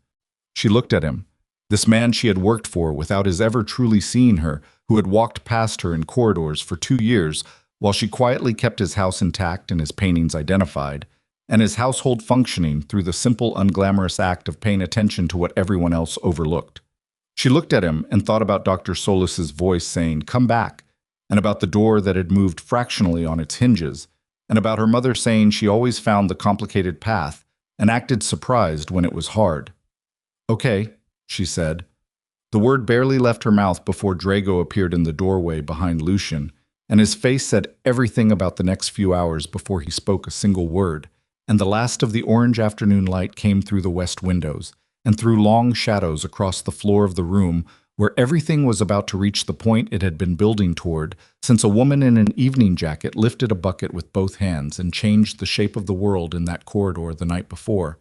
She looked at him. This man she had worked for without his ever truly seeing her, who had walked past her in corridors for 2 years, while she quietly kept his house intact and his paintings identified, and his household functioning through the simple, unglamorous act of paying attention to what everyone else overlooked. She looked at him and thought about Dr. Solis's voice saying, "Come back," and about the door that had moved fractionally on its hinges, and about her mother saying she always found the complicated path and acted surprised when it was hard. Okay, she said. The word barely left her mouth before Drago appeared in the doorway behind Lucian, and his face said everything about the next few hours before he spoke a single word, and the last of the orange afternoon light came through the west windows, and threw long shadows across the floor of the room where everything was about to reach the point it had been building toward, since a woman in an evening jacket lifted a bucket with both hands and changed the shape of the world in that corridor the night before,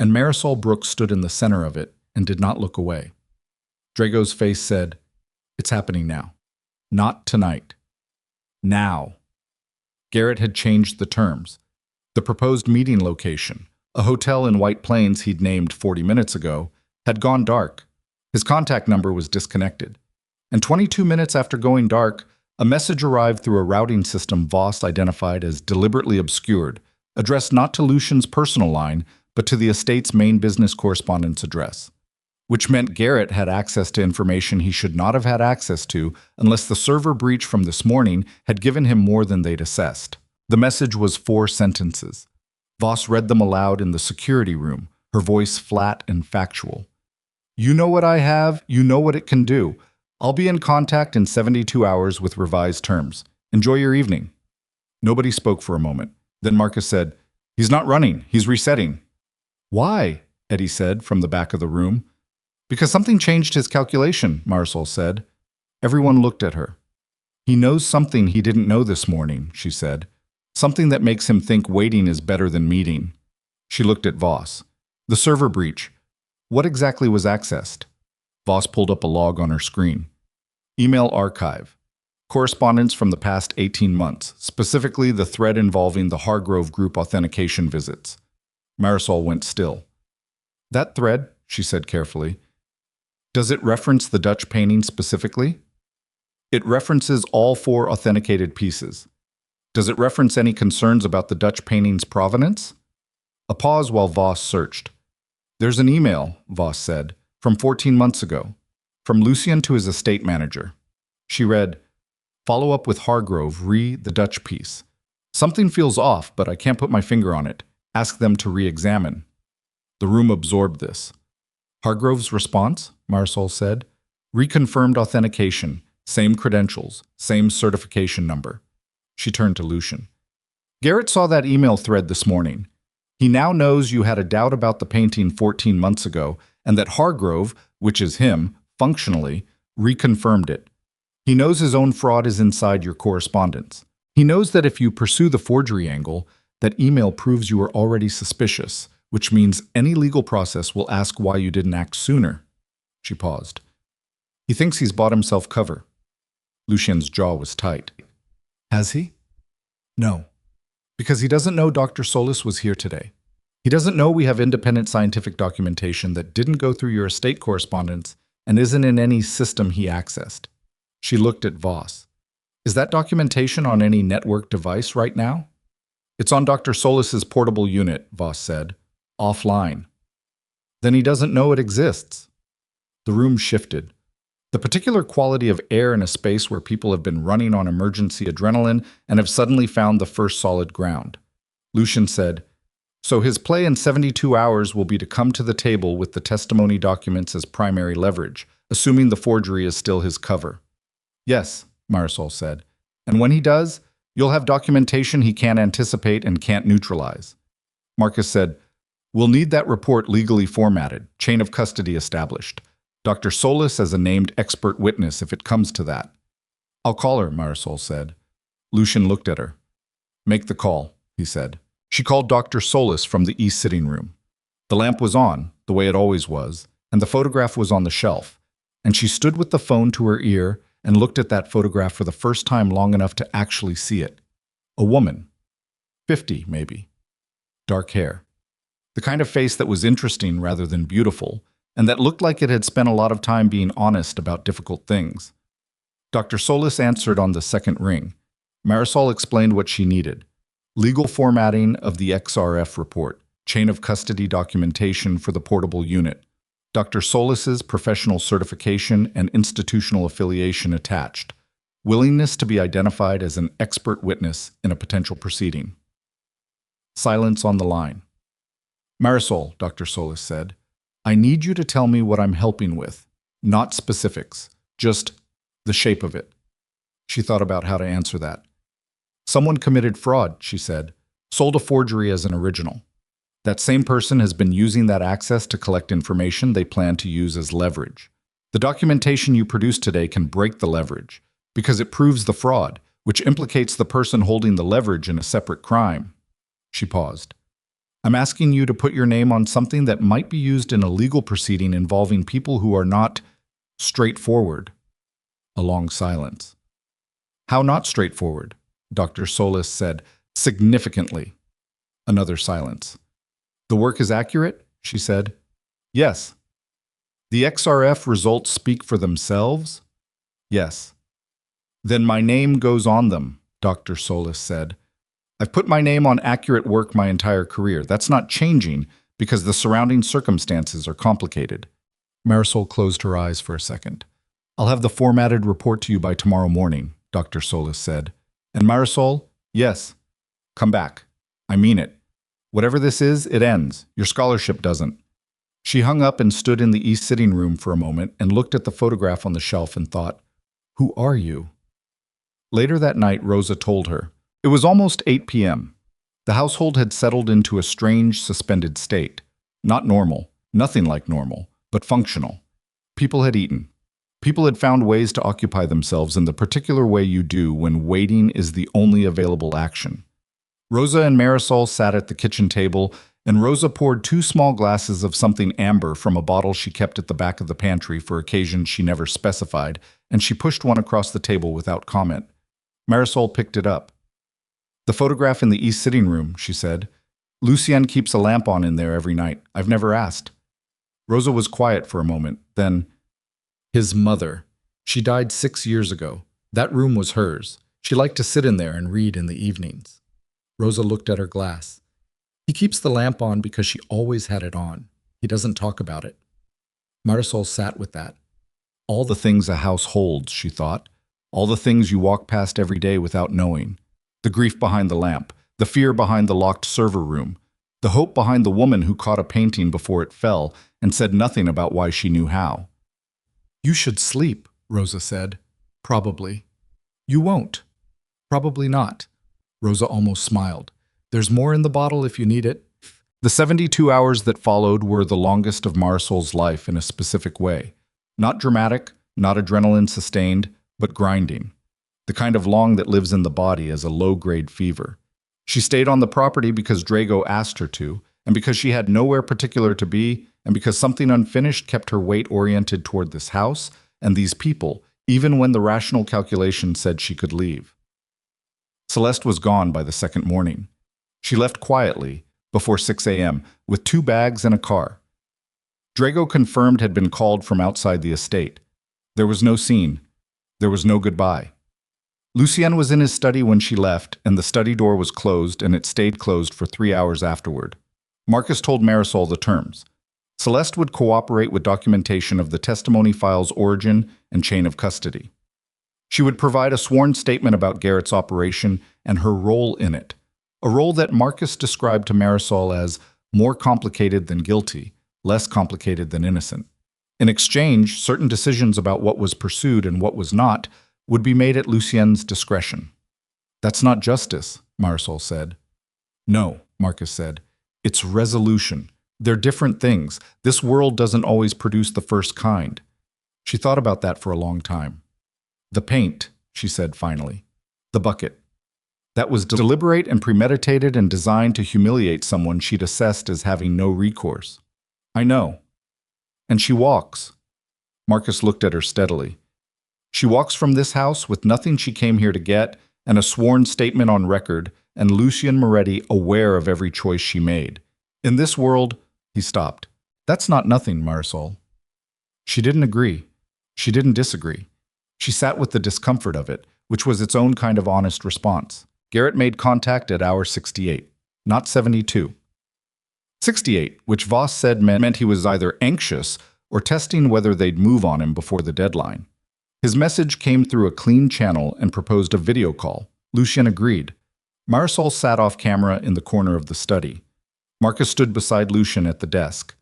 and Marisol Brooks stood in the center of it and did not look away. Drago's face said, "It's happening now. Not tonight. Now." Garrett had changed the terms. The proposed meeting location, a hotel in White Plains he'd named 40 minutes ago, had gone dark. His contact number was disconnected. And 22 minutes after going dark, a message arrived through a routing system Voss identified as deliberately obscured, addressed not to Lucian's personal line, but to the estate's main business correspondence address, which meant Garrett had access to information he should not have had access to unless the server breach from this morning had given him more than they'd assessed. The message was 4 sentences. Voss read them aloud in the security room, her voice flat and factual. "You know what I have, you know what it can do. I'll be in contact in 72 hours with revised terms. Enjoy your evening." Nobody spoke for a moment. Then Marcus said, "He's not running, he's resetting." "Why?" Eddie said from the back of the room. "Because something changed his calculation," Marisol said. Everyone looked at her. "He knows something he didn't know this morning," she said. "Something that makes him think waiting is better than meeting." She looked at Voss. "The server breach. What exactly was accessed?" Voss pulled up a log on her screen. "Email archive. Correspondence from the past 18 months, specifically the thread involving the Hargrove Group authentication visits." Marisol went still. "That thread," she said carefully, "does it reference the Dutch painting specifically?" "It references all 4 authenticated pieces." "Does it reference any concerns about the Dutch painting's provenance?" A pause while Voss searched. "There's an email," Voss said, "from 14 months ago, from Lucian to his estate manager." She read, "Follow up with Hargrove, the Dutch piece. Something feels off, but I can't put my finger on it. Ask them to re-examine." The room absorbed this. "Hargrove's response?" Marisol said. "Reconfirmed authentication, same credentials, same certification number." She turned to Lucian. "Garrett saw that email thread this morning. He now knows you had a doubt about the painting 14 months ago, and that Hargrove, which is him, functionally, reconfirmed it. He knows his own fraud is inside your correspondence. He knows that if you pursue the forgery angle, that email proves you are already suspicious, which means any legal process will ask why you didn't act sooner." She paused. "He thinks he's bought himself cover." Lucian's jaw was tight. "Has he?" "No. Because he doesn't know Dr. Solis was here today. He doesn't know we have independent scientific documentation that didn't go through your estate correspondence and isn't in any system he accessed." She looked at Voss. "Is that documentation on any network device right now?" "It's on Dr. Solis's portable unit," Voss said. "Offline." "Then he doesn't know it exists." The room shifted. The particular quality of air in a space where people have been running on emergency adrenaline and have suddenly found the first solid ground. Lucian said, "So his play in 72 hours will be to come to the table with the testimony documents as primary leverage, assuming the forgery is still his cover. Yes, Marisol said. And when he does, you'll have documentation he can't anticipate and can't neutralize. Marcus said, we'll need that report legally formatted, chain of custody established. Dr. Solis as a named expert witness if it comes to that. I'll call her, Marisol said. Lucian looked at her. Make the call, he said. She called Dr. Solis from the east sitting room. The lamp was on, the way it always was, and the photograph was on the shelf, and she stood with the phone to her ear and looked at that photograph for the first time long enough to actually see it. A woman. 50, maybe. Dark hair. The kind of face that was interesting rather than beautiful, and that looked like it had spent a lot of time being honest about difficult things. Dr. Solis answered on the second ring. Marisol explained what she needed. Legal formatting of the XRF report, chain of custody documentation for the portable unit, Dr. Solis's professional certification and institutional affiliation attached, willingness to be identified as an expert witness in a potential proceeding. Silence on the line. Marisol, Dr. Solis said, I need you to tell me what I'm helping with, not specifics, just the shape of it. She thought about how to answer that. Someone committed fraud, she said, sold a forgery as an original. That same person has been using that access to collect information they plan to use as leverage. The documentation you produced today can break the leverage, because it proves the fraud, which implicates the person holding the leverage in a separate crime. She paused. I'm asking you to put your name on something that might be used in a legal proceeding involving people who are not straightforward. A long silence. How not straightforward? Dr. Solis said, significantly. Another silence. The work is accurate? She said. Yes. The XRF results speak for themselves? Yes. Then my name goes on them, Dr. Solis said. I've put my name on accurate work my entire career. That's not changing because the surrounding circumstances are complicated. Marisol closed her eyes for a second. I'll have the formatted report to you by tomorrow morning, Dr. Solis said. And Marisol, yes. Come back. I mean it. Whatever this is, it ends. Your scholarship doesn't. She hung up and stood in the east sitting room for a moment and looked at the photograph on the shelf and thought, who are you? Later that night, Rosa told her. It was almost 8 p.m. The household had settled into a strange, suspended state. Not normal, nothing like normal, but functional. People had eaten. People had found ways to occupy themselves in the particular way you do when waiting is the only available action. Rosa and Marisol sat at the kitchen table, and Rosa poured 2 small glasses of something amber from a bottle she kept at the back of the pantry for occasions she never specified, and she pushed one across the table without comment. Marisol picked it up. The photograph in the east sitting room, she said. Lucien keeps a lamp on in there every night. I've never asked. Rosa was quiet for a moment, then, his mother. She died 6 years ago. That room was hers. She liked to sit in there and read in the evenings. Rosa looked at her glass. He keeps the lamp on because she always had it on. He doesn't talk about it. Marisol sat with that. All the things a house holds, she thought. All the things you walk past every day without knowing. The grief behind the lamp, the fear behind the locked server room, the hope behind the woman who caught a painting before it fell and said nothing about why she knew how. You should sleep, Rosa said. Probably. You won't. Probably not. Rosa almost smiled. There's more in the bottle if you need it. The 72 hours that followed were the longest of Marisol's life in a specific way. Not dramatic, not adrenaline-sustained, but grinding. The kind of long that lives in the body as a low-grade fever. She stayed on the property because Drago asked her to, and because she had nowhere particular to be, and because something unfinished kept her weight oriented toward this house and these people, even when the rational calculation said she could leave. Celeste was gone by the second morning. She left quietly, before 6 a.m., with 2 bags and a car. Drago confirmed had been called from outside the estate. There was no scene. There was no goodbye. Lucien was in his study when she left, and the study door was closed, and it stayed closed for 3 hours afterward. Marcus told Marisol the terms. Celeste would cooperate with documentation of the testimony file's origin and chain of custody. She would provide a sworn statement about Garrett's operation and her role in it, a role that Marcus described to Marisol as more complicated than guilty, less complicated than innocent. In exchange, certain decisions about what was pursued and what was not would be made at Lucien's discretion. That's not justice, Marisol said. No, Marcus said. It's resolution. They're different things. This world doesn't always produce the first kind. She thought about that for a long time. The paint, she said finally. The bucket. That was deliberate and premeditated and designed to humiliate someone she'd assessed as having no recourse. I know. And she walks. Marcus looked at her steadily. She walks from this house with nothing she came here to get and a sworn statement on record, and Lucien Moretti aware of every choice she made. In this world, he stopped. That's not nothing, Marisol. She didn't agree. She didn't disagree. She sat with the discomfort of it, which was its own kind of honest response. Garrett made contact at hour 68, not 72. 68, which Voss said meant he was either anxious or testing whether they'd move on him before the deadline. His message came through a clean channel and proposed a video call. Lucien agreed. Marisol sat off camera in the corner of the study. Marcus stood beside Lucien at the desk.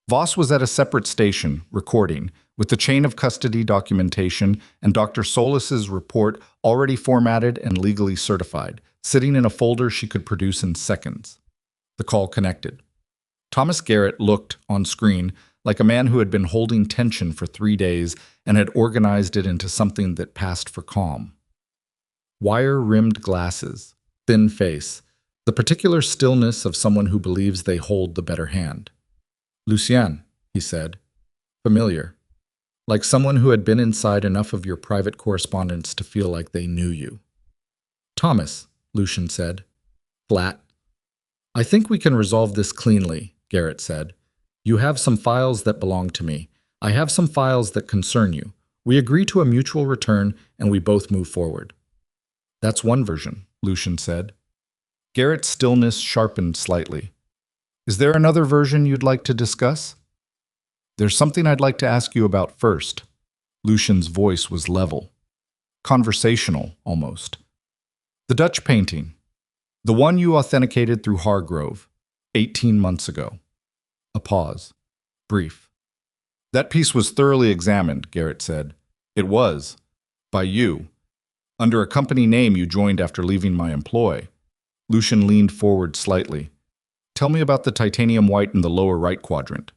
Voss was at a separate station, recording, with the chain of custody documentation and Dr. Solis's report already formatted and legally certified, sitting in a folder she could produce in seconds. The call connected. Thomas Garrett looked, on screen, like a man who had been holding tension for 3 days and had organized it into something that passed for calm. Wire-rimmed glasses, thin face, the particular stillness of someone who believes they hold the better hand. Lucien, he said. Familiar. Like someone who had been inside enough of your private correspondence to feel like they knew you. Thomas, Lucien said. Flat. I think we can resolve this cleanly, Garrett said. You have some files that belong to me. I have some files that concern you. We agree to a mutual return, and we both move forward. That's one version, Lucien said. Garrett's stillness sharpened slightly. Is there another version you'd like to discuss? There's something I'd like to ask you about first. Lucien's voice was level. Conversational, almost. The Dutch painting. The one you authenticated through Hargrove, 18 months ago. A pause. Brief. That piece was thoroughly examined, Garrett said. It was. By you. Under a company name you joined after leaving my employ. Lucien leaned forward slightly. Tell me about the titanium white in the lower right quadrant.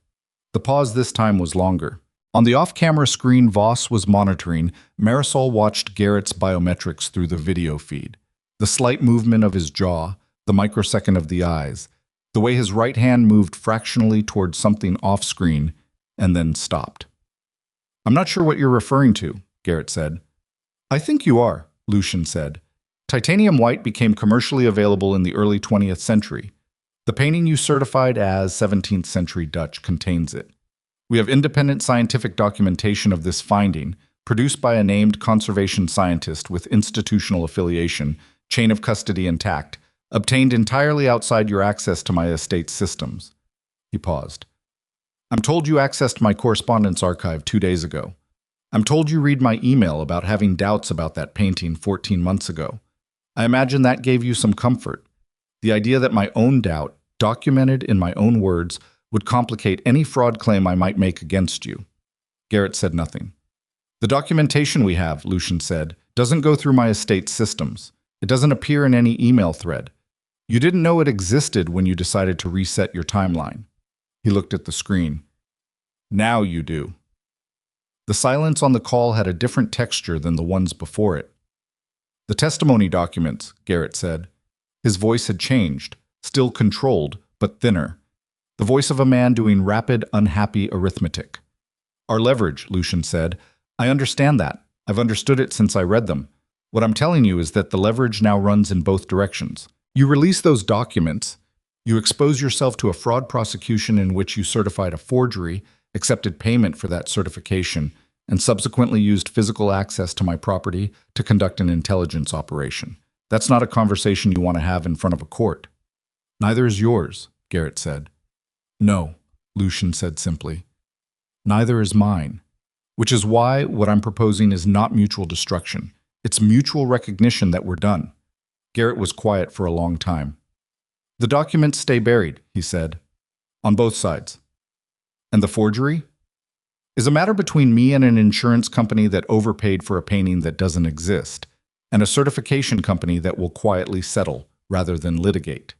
The pause this time was longer. On the off-camera screen Voss was monitoring, Marisol watched Garrett's biometrics through the video feed. The slight movement of his jaw, the microsecond of the eyes, the way his right hand moved fractionally towards something off-screen, and then stopped. I'm not sure what you're referring to, Garrett said. I think you are, Lucien said. Titanium white became commercially available in the early 20th century. The painting you certified as 17th century Dutch contains it. We have independent scientific documentation of this finding, produced by a named conservation scientist with institutional affiliation, chain of custody intact, obtained entirely outside your access to my estate's systems. He paused. I'm told you accessed my correspondence archive 2 days ago. I'm told you read my email about having doubts about that painting 14 months ago. I imagine that gave you some comfort. The idea that my own doubt, documented in my own words, would complicate any fraud claim I might make against you. Garrett said nothing. The documentation we have, Lucien said, doesn't go through my estate's systems. It doesn't appear in any email thread. You didn't know it existed when you decided to reset your timeline. He looked at the screen. Now you do. The silence on the call had a different texture than the ones before it. The testimony documents, Garrett said. His voice had changed, still controlled, but thinner. The voice of a man doing rapid, unhappy arithmetic. Our leverage, Lucien said. I understand that. I've understood it since I read them. What I'm telling you is that the leverage now runs in both directions. You release those documents, you expose yourself to a fraud prosecution in which you certified a forgery, accepted payment for that certification, and subsequently used physical access to my property to conduct an intelligence operation. That's not a conversation you want to have in front of a court. Neither is yours, Garrett said. No, Lucien said simply. Neither is mine. Which is why what I'm proposing is not mutual destruction. It's mutual recognition that we're done. Garrett was quiet for a long time. The documents stay buried, he said. On both sides. And the forgery? is a matter between me and an insurance company that overpaid for a painting that doesn't exist, and a certification company that will quietly settle rather than litigate.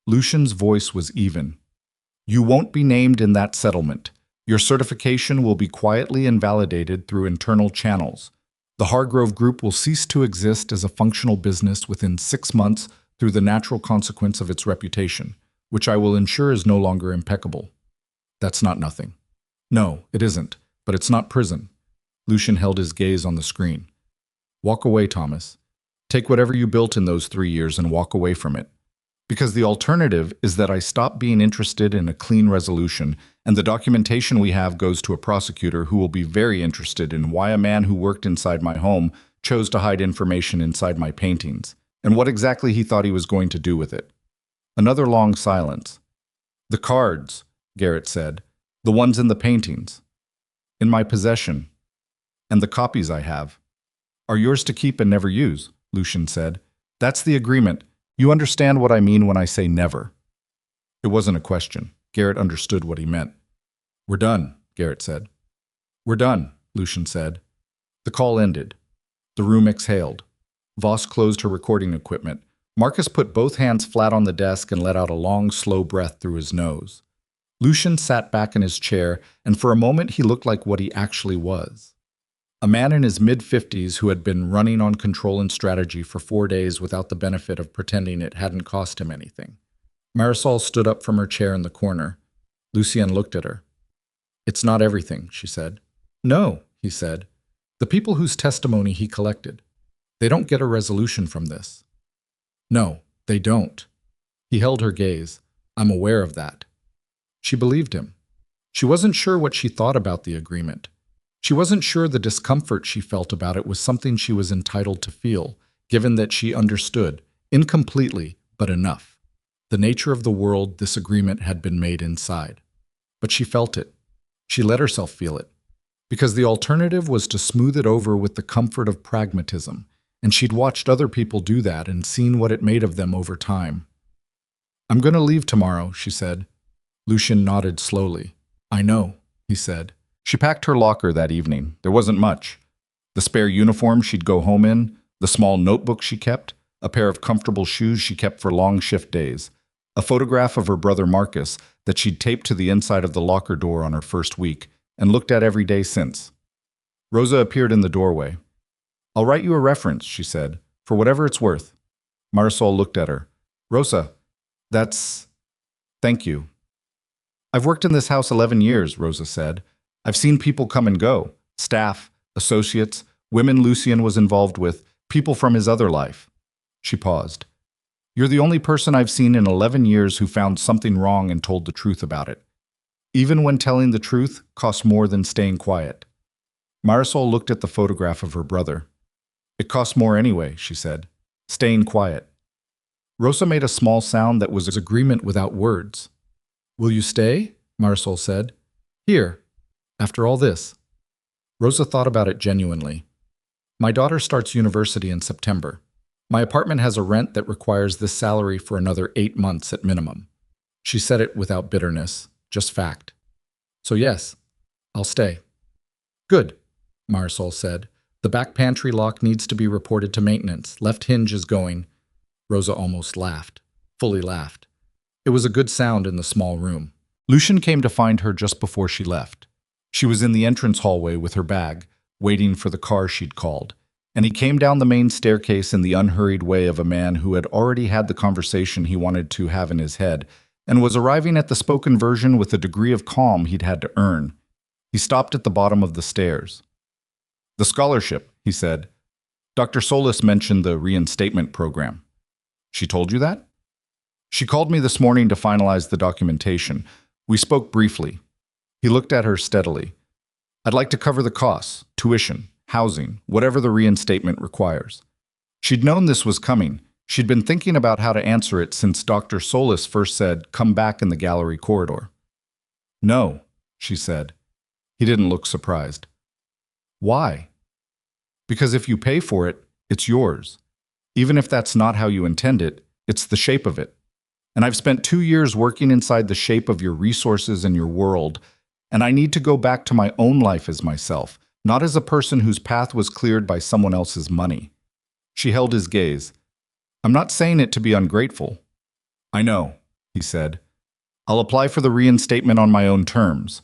Lucian's voice was even. You won't be named in that settlement. Your certification will be quietly invalidated through internal channels. The Hargrove Group will cease to exist as a functional business within 6 months through the natural consequence of its reputation, which I will ensure is no longer impeccable. That's not nothing. No, it isn't, but it's not prison. Lucian held his gaze on the screen. Walk away, Thomas. Take whatever you built in those 3 years and walk away from it. Because the alternative is that I stop being interested in a clean resolution, and the documentation we have goes to a prosecutor who will be very interested in why a man who worked inside my home chose to hide information inside my paintings, and what exactly he thought he was going to do with it. Another long silence. The cards, Garrett said, the ones in the paintings, in my possession, and the copies I have, are yours to keep and never use, Lucian said. That's the agreement. You understand what I mean when I say never. It wasn't a question. Garrett understood what he meant. We're done, Garrett said. We're done, Lucian said. The call ended. The room exhaled. Voss closed her recording equipment. Marcus put both hands flat on the desk and let out a long, slow breath through his nose. Lucian sat back in his chair, and for a moment he looked like what he actually was. A man in his mid-50s who had been running on control and strategy for 4 days without the benefit of pretending it hadn't cost him anything. Marisol stood up from her chair in the corner. Lucien looked at her. It's not everything, she said. No, he said. The people whose testimony he collected. They don't get a resolution from this. No, they don't. He held her gaze. I'm aware of that. She believed him. She wasn't sure what she thought about the agreement. She wasn't sure the discomfort she felt about it was something she was entitled to feel, given that she understood, incompletely, but enough, the nature of the world this agreement had been made inside. But she felt it. She let herself feel it. Because the alternative was to smooth it over with the comfort of pragmatism, and she'd watched other people do that and seen what it made of them over time. I'm going to leave tomorrow, she said. Lucian nodded slowly. I know, he said. She packed her locker that evening. There wasn't much. The spare uniform she'd go home in, the small notebook she kept, a pair of comfortable shoes she kept for long shift days, a photograph of her brother Marcus that she'd taped to the inside of the locker door on her first week and looked at every day since. Rosa appeared in the doorway. I'll write you a reference, she said, for whatever it's worth. Marisol looked at her. Rosa, thank you. I've worked in this house 11 years, Rosa said. I've seen people come and go, staff, associates, women Lucien was involved with, people from his other life. She paused. You're the only person I've seen in 11 years who found something wrong and told the truth about it. Even when telling the truth costs more than staying quiet. Marisol looked at the photograph of her brother. It costs more anyway, she said. Staying quiet. Rosa made a small sound that was agreement without words. Will you stay? Marisol said. Here. After all this. Rosa thought about it genuinely. My daughter starts university in September. My apartment has a rent that requires this salary for another 8 months at minimum. She said it without bitterness, just fact. So yes, I'll stay. Good, Marisol said. The back pantry lock needs to be reported to maintenance. Left hinge is going. Rosa almost laughed, fully laughed. It was a good sound in the small room. Lucian came to find her just before she left. She was in the entrance hallway with her bag, waiting for the car she'd called, and he came down the main staircase in the unhurried way of a man who had already had the conversation he wanted to have in his head and was arriving at the spoken version with a degree of calm he'd had to earn. He stopped at the bottom of the stairs. The scholarship, he said. Dr. Solis mentioned the reinstatement program. She told you that? She called me this morning to finalize the documentation. We spoke briefly. He looked at her steadily. I'd like to cover the costs, tuition, housing, whatever the reinstatement requires. She'd known this was coming. She'd been thinking about how to answer it since Dr. Solis first said, come back in the gallery corridor. No, she said. He didn't look surprised. Why? Because if you pay for it, it's yours. Even if that's not how you intend it, it's the shape of it. And I've spent 2 years working inside the shape of your resources and your world, And I need to go back to my own life as myself, not as a person whose path was cleared by someone else's money. She held his gaze. I'm not saying it to be ungrateful. I know, he said. I'll apply for the reinstatement on my own terms.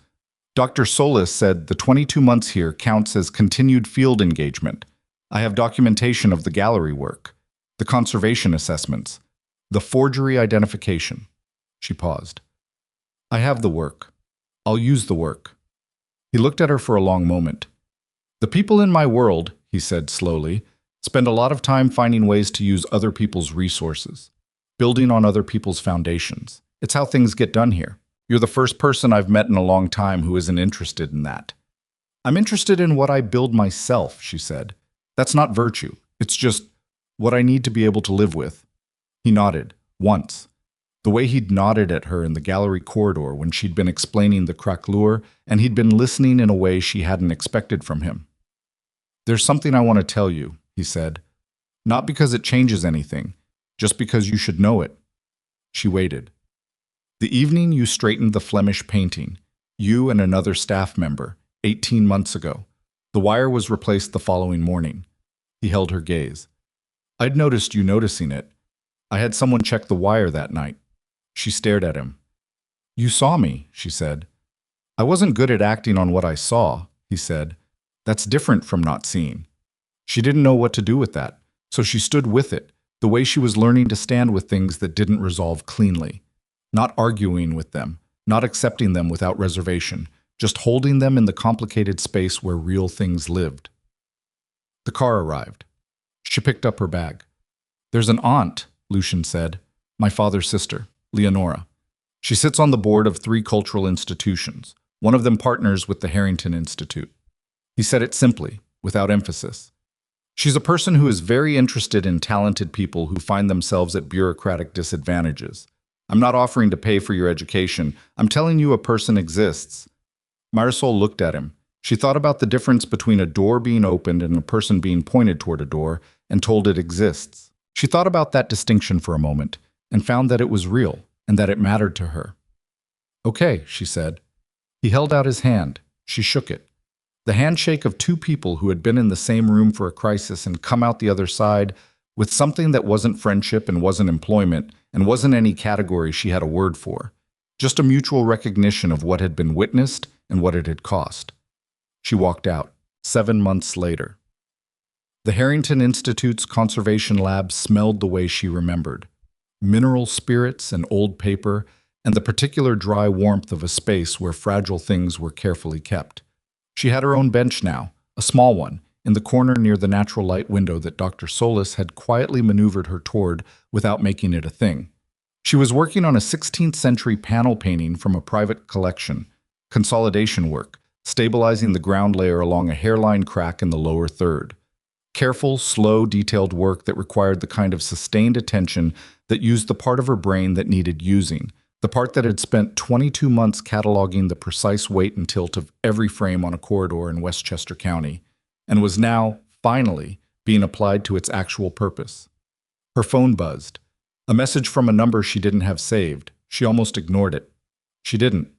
Dr. Solis said the 22 months here counts as continued field engagement. I have documentation of the gallery work, the conservation assessments, the forgery identification. She paused. I have the work. I'll use the work. He looked at her for a long moment. The people in my world, he said slowly, spend a lot of time finding ways to use other people's resources, building on other people's foundations. It's how things get done here. You're the first person I've met in a long time who isn't interested in that. I'm interested in what I build myself, she said. That's not virtue. It's just what I need to be able to live with. He nodded, once. The way he'd nodded at her in the gallery corridor when she'd been explaining the craquelure, and he'd been listening in a way she hadn't expected from him. There's something I want to tell you, he said. Not because it changes anything, just because you should know it. She waited. The evening you straightened the Flemish painting, you and another staff member, 18 months ago. The wire was replaced the following morning. He held her gaze. I'd noticed you noticing it. I had someone check the wire that night. She stared at him. You saw me, she said. I wasn't good at acting on what I saw, he said. That's different from not seeing. She didn't know what to do with that, so she stood with it, the way she was learning to stand with things that didn't resolve cleanly. Not arguing with them, not accepting them without reservation, just holding them in the complicated space where real things lived. The car arrived. She picked up her bag. There's an aunt, Lucian said, my father's sister, Leonora. She sits on the board of 3 cultural institutions. One of them partners with the Harrington Institute. He said it simply, without emphasis. She's a person who is very interested in talented people who find themselves at bureaucratic disadvantages. I'm not offering to pay for your education. I'm telling you a person exists. Marisol looked at him. She thought about the difference between a door being opened and a person being pointed toward a door and told it exists. She thought about that distinction for a moment and found that it was real and that it mattered to her. Okay, she said. He held out his hand. She shook it. The handshake of 2 people who had been in the same room for a crisis and come out the other side with something that wasn't friendship and wasn't employment and wasn't any category she had a word for. Just a mutual recognition of what had been witnessed and what it had cost. She walked out, 7 months later. The Harrington Institute's conservation lab smelled the way she remembered. Mineral spirits and old paper, and the particular dry warmth of a space where fragile things were carefully kept. She had her own bench now, a small one, in the corner near the natural light window that Dr. Solis had quietly maneuvered her toward without making it a thing. She was working on a 16th century panel painting from a private collection, consolidation work, stabilizing the ground layer along a hairline crack in the lower third. Careful, slow, detailed work that required the kind of sustained attention that used the part of her brain that needed using, the part that had spent 22 months cataloging the precise weight and tilt of every frame on a corridor in Westchester County, and was now, finally, being applied to its actual purpose. Her phone buzzed. A message from a number she didn't have saved. She almost ignored it. She didn't.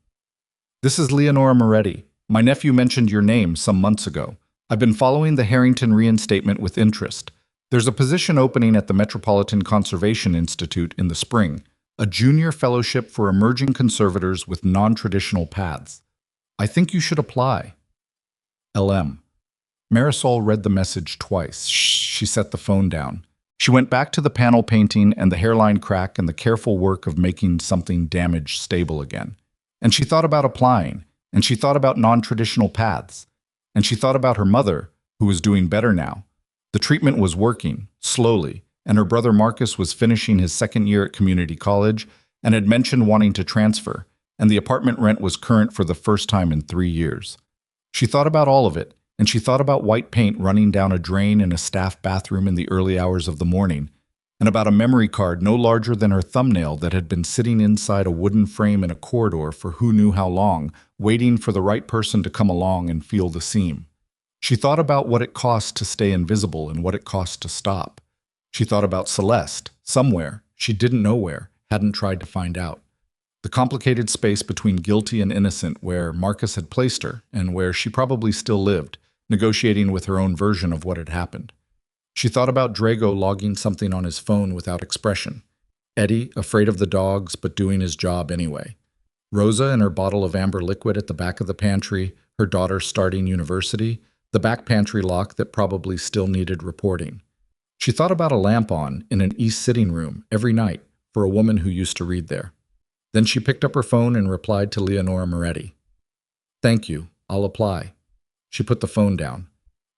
This is Leonora Moretti. My nephew mentioned your name some months ago. I've been following the Harrington reinstatement with interest. There's a position opening at the Metropolitan Conservation Institute in the spring, a junior fellowship for emerging conservators with non-traditional paths. I think you should apply. LM. Marisol read the message twice. She set the phone down. She went back to the panel painting and the hairline crack and the careful work of making something damaged stable again. And she thought about applying, and she thought about non-traditional paths. And she thought about her mother, who was doing better now. The treatment was working, slowly, and her brother Marcus was finishing his 2nd year at community college and had mentioned wanting to transfer, and the apartment rent was current for the first time in 3 years. She thought about all of it, and she thought about white paint running down a drain in a staff bathroom in the early hours of the morning, and about a memory card no larger than her thumbnail that had been sitting inside a wooden frame in a corridor for who knew how long, waiting for the right person to come along and feel the seam. She thought about what it cost to stay invisible and what it cost to stop. She thought about Celeste, somewhere, she didn't know where, hadn't tried to find out. The complicated space between guilty and innocent where Marcus had placed her and where she probably still lived, negotiating with her own version of what had happened. She thought about Drago logging something on his phone without expression, Eddie, afraid of the dogs but doing his job anyway, Rosa and her bottle of amber liquid at the back of the pantry, her daughter starting university, the back pantry lock that probably still needed reporting. She thought about a lamp on in an east sitting room every night for a woman who used to read there. Then she picked up her phone and replied to Leonora Moretti. "Thank you, I'll apply." She put the phone down.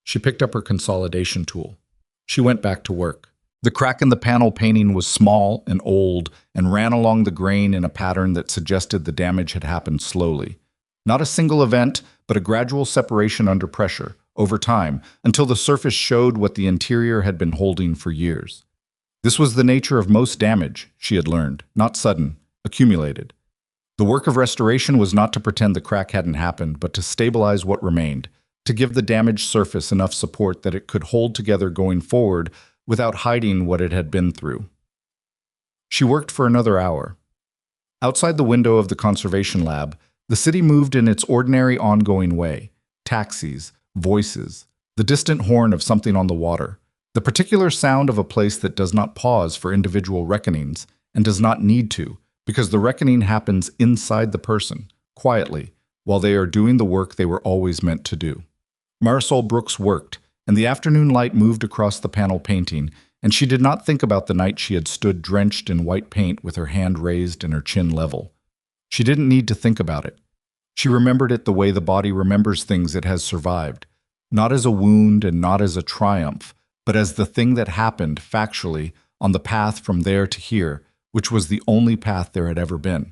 She picked up her consolidation tool. She went back to work. The crack in the panel painting was small and old and ran along the grain in a pattern that suggested the damage had happened slowly. Not a single event, but a gradual separation under pressure, over time, until the surface showed what the interior had been holding for years. This was the nature of most damage, she had learned, not sudden, accumulated. The work of restoration was not to pretend the crack hadn't happened, but to stabilize what remained, to give the damaged surface enough support that it could hold together going forward without hiding what it had been through. She worked for another hour. Outside the window of the conservation lab, the city moved in its ordinary ongoing way. Taxis, voices, the distant horn of something on the water, the particular sound of a place that does not pause for individual reckonings and does not need to, because the reckoning happens inside the person, quietly, while they are doing the work they were always meant to do. Marisol Brooks worked, and the afternoon light moved across the panel painting, and she did not think about the night she had stood drenched in white paint with her hand raised and her chin level. She didn't need to think about it. She remembered it the way the body remembers things it has survived, not as a wound and not as a triumph, but as the thing that happened factually on the path from there to here, which was the only path there had ever been.